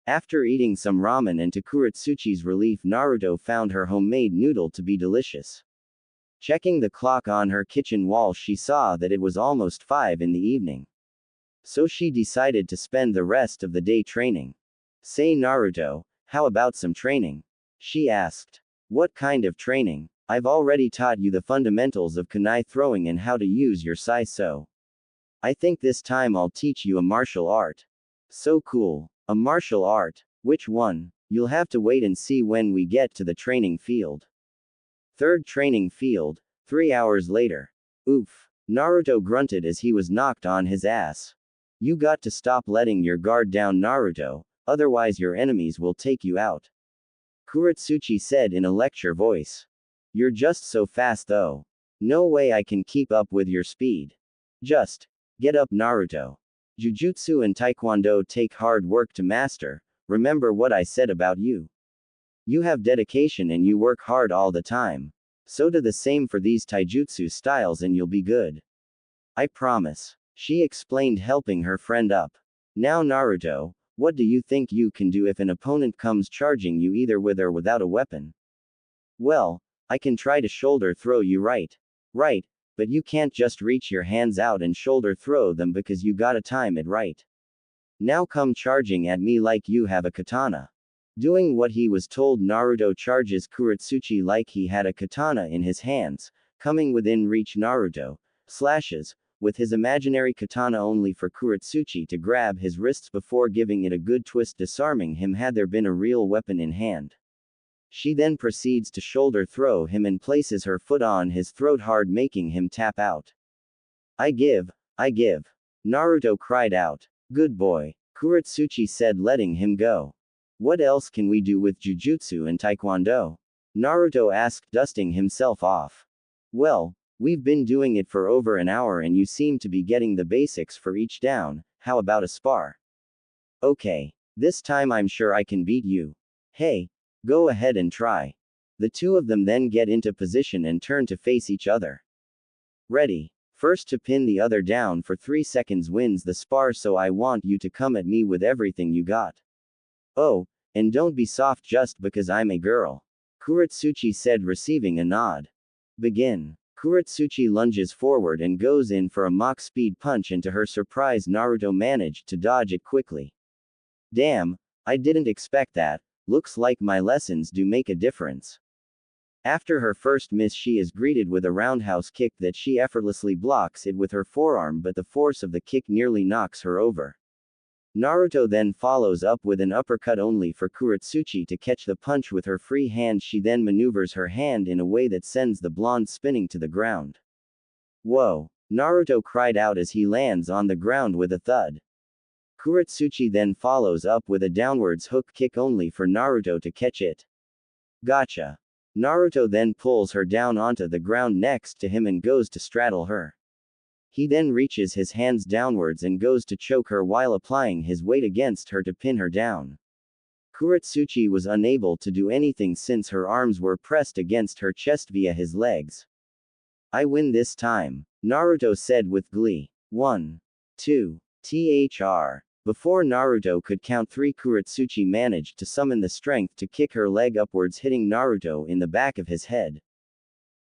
After eating some ramen, and to Kurotsuchi's relief, Naruto found her homemade noodle to be delicious. Checking the clock on her kitchen wall, she saw that it was almost 5 in the evening. So she decided to spend the rest of the day training. Say, Naruto, how about some training? She asked. What kind of training? I've already taught you the fundamentals of kunai throwing and how to use your sai, so I think this time I'll teach you a martial art. So cool. A martial art? Which one? You'll have to wait and see when we get to the training field. Third training field, 3 hours later. Oof. Naruto grunted as he was knocked on his ass. You got to stop letting your guard down, Naruto, otherwise your enemies will take you out. Kurotsuchi said in a lecture voice. You're just so fast though. No way I can keep up with your speed. Just get up, Naruto. Jujutsu and Taekwondo take hard work to master. Remember what I said about you. You have dedication and you work hard all the time. So do the same for these taijutsu styles and you'll be good. I promise. She explained, helping her friend up. Now Naruto, what do you think you can do if an opponent comes charging you either with or without a weapon? Well, I can try to shoulder throw you, right? Right, but you can't just reach your hands out and shoulder throw them because you gotta time it right. Now come charging at me like you have a katana. Doing what he was told, Naruto charges Kurotsuchi like he had a katana in his hands. Coming within reach, Naruto slashes with his imaginary katana only for Kurotsuchi to grab his wrists before giving it a good twist, disarming him had there been a real weapon in hand. She then proceeds to shoulder throw him and places her foot on his throat hard, making him tap out. I give. Naruto cried out. Good boy, Kurotsuchi said, letting him go. What else can we do with Jujutsu and Taekwondo? Naruto asked, dusting himself off. Well, we've been doing it for over an hour and you seem to be getting the basics for each down. How about a spar? Okay. This time I'm sure I can beat you. Hey, go ahead and try. The two of them then get into position and turn to face each other. Ready. First to pin the other down for 3 seconds wins the spar, so I want you to come at me with everything you got. Oh, and don't be soft just because I'm a girl. Kurotsuchi said, receiving a nod. Begin. Kurotsuchi lunges forward and goes in for a Mach speed punch, and to her surprise Naruto managed to dodge it quickly. Damn, I didn't expect that. Looks like my lessons do make a difference. After her first miss, she is greeted with a roundhouse kick that she effortlessly blocks it with her forearm, but the force of the kick nearly knocks her over. Naruto then follows up with an uppercut only for Kurotsuchi to catch the punch with her free hand. She then maneuvers her hand in a way that sends the blonde spinning to the ground. Whoa! Naruto cried out as he lands on the ground with a thud. Kurotsuchi then follows up with a downwards hook kick only for Naruto to catch it. Gotcha! Naruto then pulls her down onto the ground next to him and goes to straddle her. He then reaches his hands downwards and goes to choke her while applying his weight against her to pin her down. Kurotsuchi was unable to do anything since her arms were pressed against her chest via his legs. I win this time, Naruto said with glee. 1, 2, thr. Before Naruto could count 3, Kurotsuchi managed to summon the strength to kick her leg upwards, hitting Naruto in the back of his head.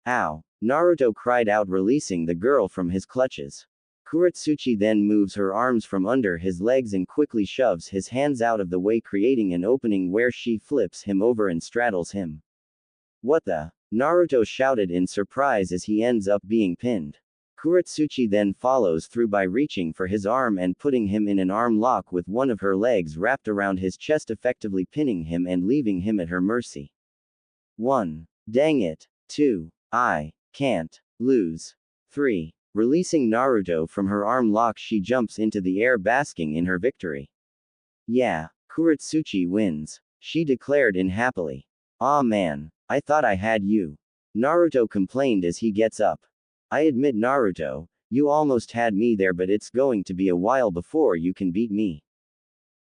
Ow! Naruto cried out, releasing the girl from his clutches. Kurotsuchi then moves her arms from under his legs and quickly shoves his hands out of the way, creating an opening where she flips him over and straddles him. What the? Naruto shouted in surprise as he ends up being pinned. Kurotsuchi then follows through by reaching for his arm and putting him in an arm lock with one of her legs wrapped around his chest, effectively pinning him and leaving him at her mercy. 1. Dang it. 2. I can't lose. 3. Releasing Naruto from her arm lock, she jumps into the air, basking in her victory. Yeah, Kurotsuchi wins, she declared unhappily. Aw man, I thought I had you. Naruto complained as he gets up. I admit, Naruto, you almost had me there, but it's going to be a while before you can beat me.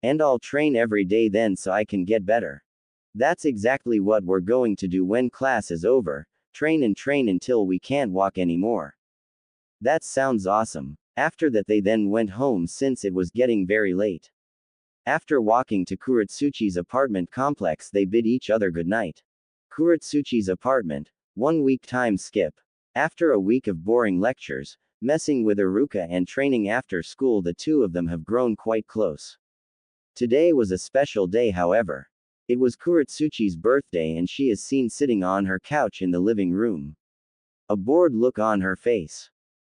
And I'll train every day then so I can get better. That's exactly what we're going to do when class is over. Train and train until we can't walk anymore. That sounds awesome. After that they then went home since it was getting very late. After walking to Kurotsuchi's apartment complex, they bid each other goodnight. Kurotsuchi's apartment. 1 week time skip. After a week of boring lectures, messing with Iruka and training after school, the two of them have grown quite close. Today was a special day, however. It was Kurotsuchi's birthday and she is seen sitting on her couch in the living room. A bored look on her face.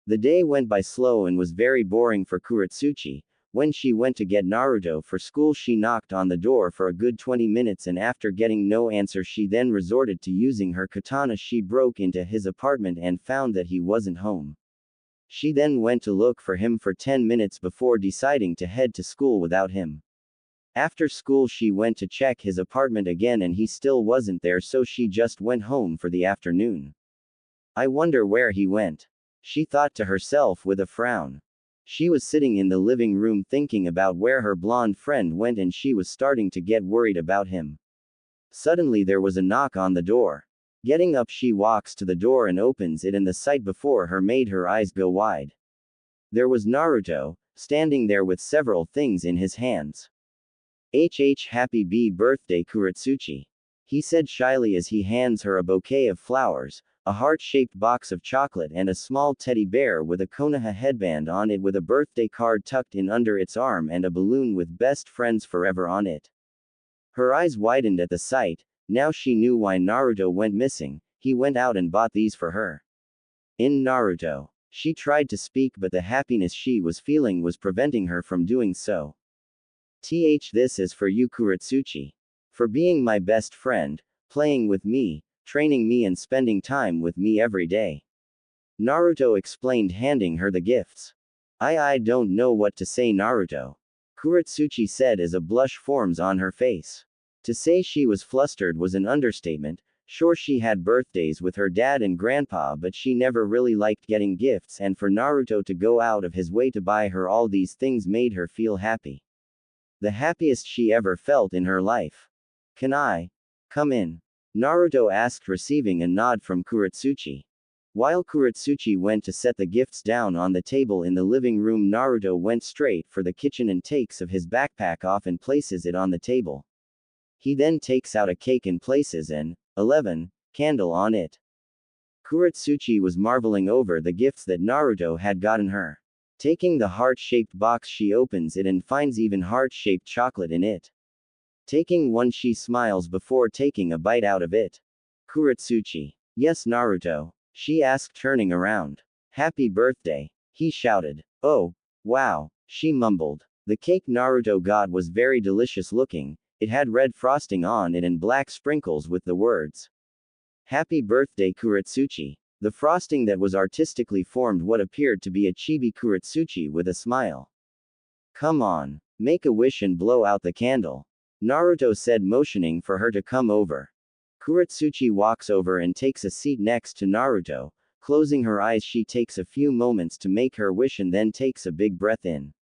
The day went by slow and was very boring for Kurotsuchi. When she went to get Naruto for school, she knocked on the door for a good 20 minutes and after getting no answer, she then resorted to using her katana. She broke into his apartment and found that he wasn't home. She then went to look for him for 10 minutes before deciding to head to school without him. After school she went to check his apartment again and he still wasn't there, so she just went home for the afternoon. I wonder where he went, she thought to herself with a frown. She was sitting in the living room thinking about where her blonde friend went and she was starting to get worried about him. Suddenly there was a knock on the door. Getting up, she walks to the door and opens it, and the sight before her made her eyes go wide. There was Naruto, standing there with several things in his hands. Happy birthday Kurotsuchi. He said shyly as he hands her a bouquet of flowers, a heart-shaped box of chocolate and a small teddy bear with a Konoha headband on it with a birthday card tucked in under its arm and a balloon with "Best Friends Forever" on it. Her eyes widened at the sight. Now she knew why Naruto went missing. He went out and bought these for her. In Naruto. She tried to speak, but the happiness she was feeling was preventing her from doing so. This is for you, Kurotsuchi. For being my best friend, playing with me, training me and spending time with me every day. Naruto explained, handing her the gifts. I don't know what to say, Naruto. Kurotsuchi said as a blush forms on her face. To say she was flustered was an understatement. Sure, she had birthdays with her dad and grandpa, but she never really liked getting gifts, and for Naruto to go out of his way to buy her all these things made her feel happy. The happiest she ever felt in her life. Can I come in? Naruto asked, receiving a nod from Kurotsuchi. While Kurotsuchi went to set the gifts down on the table in the living room, Naruto went straight for the kitchen and takes of his backpack off and places it on the table. He then takes out a cake and places an 11 candle on it. Kurotsuchi was marveling over the gifts that Naruto had gotten her. Taking the heart-shaped box, she opens it and finds even heart-shaped chocolate in it. Taking one, she smiles before taking a bite out of it. Kurotsuchi. Yes, Naruto? She asked, turning around. Happy birthday, he shouted. Oh, wow, she mumbled. The cake Naruto got was very delicious looking. It had red frosting on it and black sprinkles with the words, Happy birthday Kurotsuchi. The frosting that was artistically formed what appeared to be a chibi Kurotsuchi with a smile. Come on, make a wish and blow out the candle, Naruto said, motioning for her to come over. Kurotsuchi walks over and takes a seat next to Naruto. Closing her eyes, she takes a few moments to make her wish and then takes a big breath in.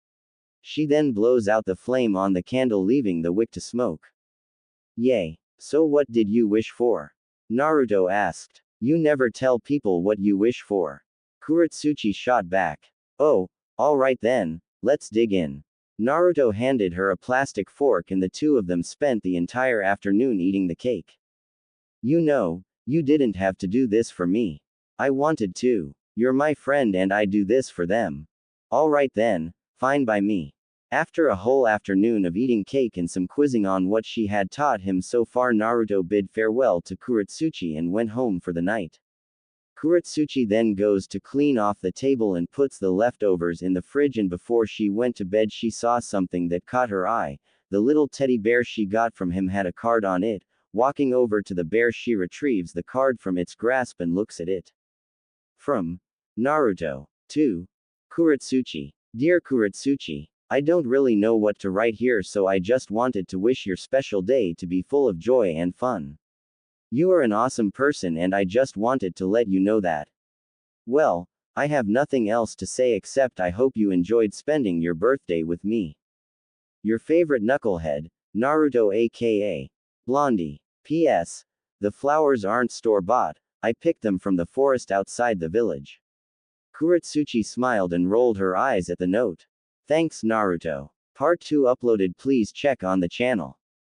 She then blows out the flame on the candle, leaving the wick to smoke. Yay. So what did you wish for? Naruto asked. You never tell people what you wish for. Kurotsuchi shot back. Oh, alright then, let's dig in. Naruto handed her a plastic fork and the two of them spent the entire afternoon eating the cake. You know, you didn't have to do this for me. I wanted to. You're my friend and I do this for them. Alright then, fine by me. After a whole afternoon of eating cake and some quizzing on what she had taught him so far, Naruto bid farewell to Kurotsuchi and went home for the night. Kurotsuchi then goes to clean off the table and puts the leftovers in the fridge, and before she went to bed she saw something that caught her eye. The little teddy bear she got from him had a card on it. Walking over to the bear, she retrieves the card from its grasp and looks at it. From Naruto to Kurotsuchi. Dear Kurotsuchi, I don't really know what to write here, so I just wanted to wish your special day to be full of joy and fun. You are an awesome person and I just wanted to let you know that. Well, I have nothing else to say except I hope you enjoyed spending your birthday with me. Your favorite knucklehead, Naruto aka Blondie. P.S. The flowers aren't store-bought, I picked them from the forest outside the village. Kurotsuchi smiled and rolled her eyes at the note. Thanks, Naruto. Part 2 uploaded. Please check on the channel.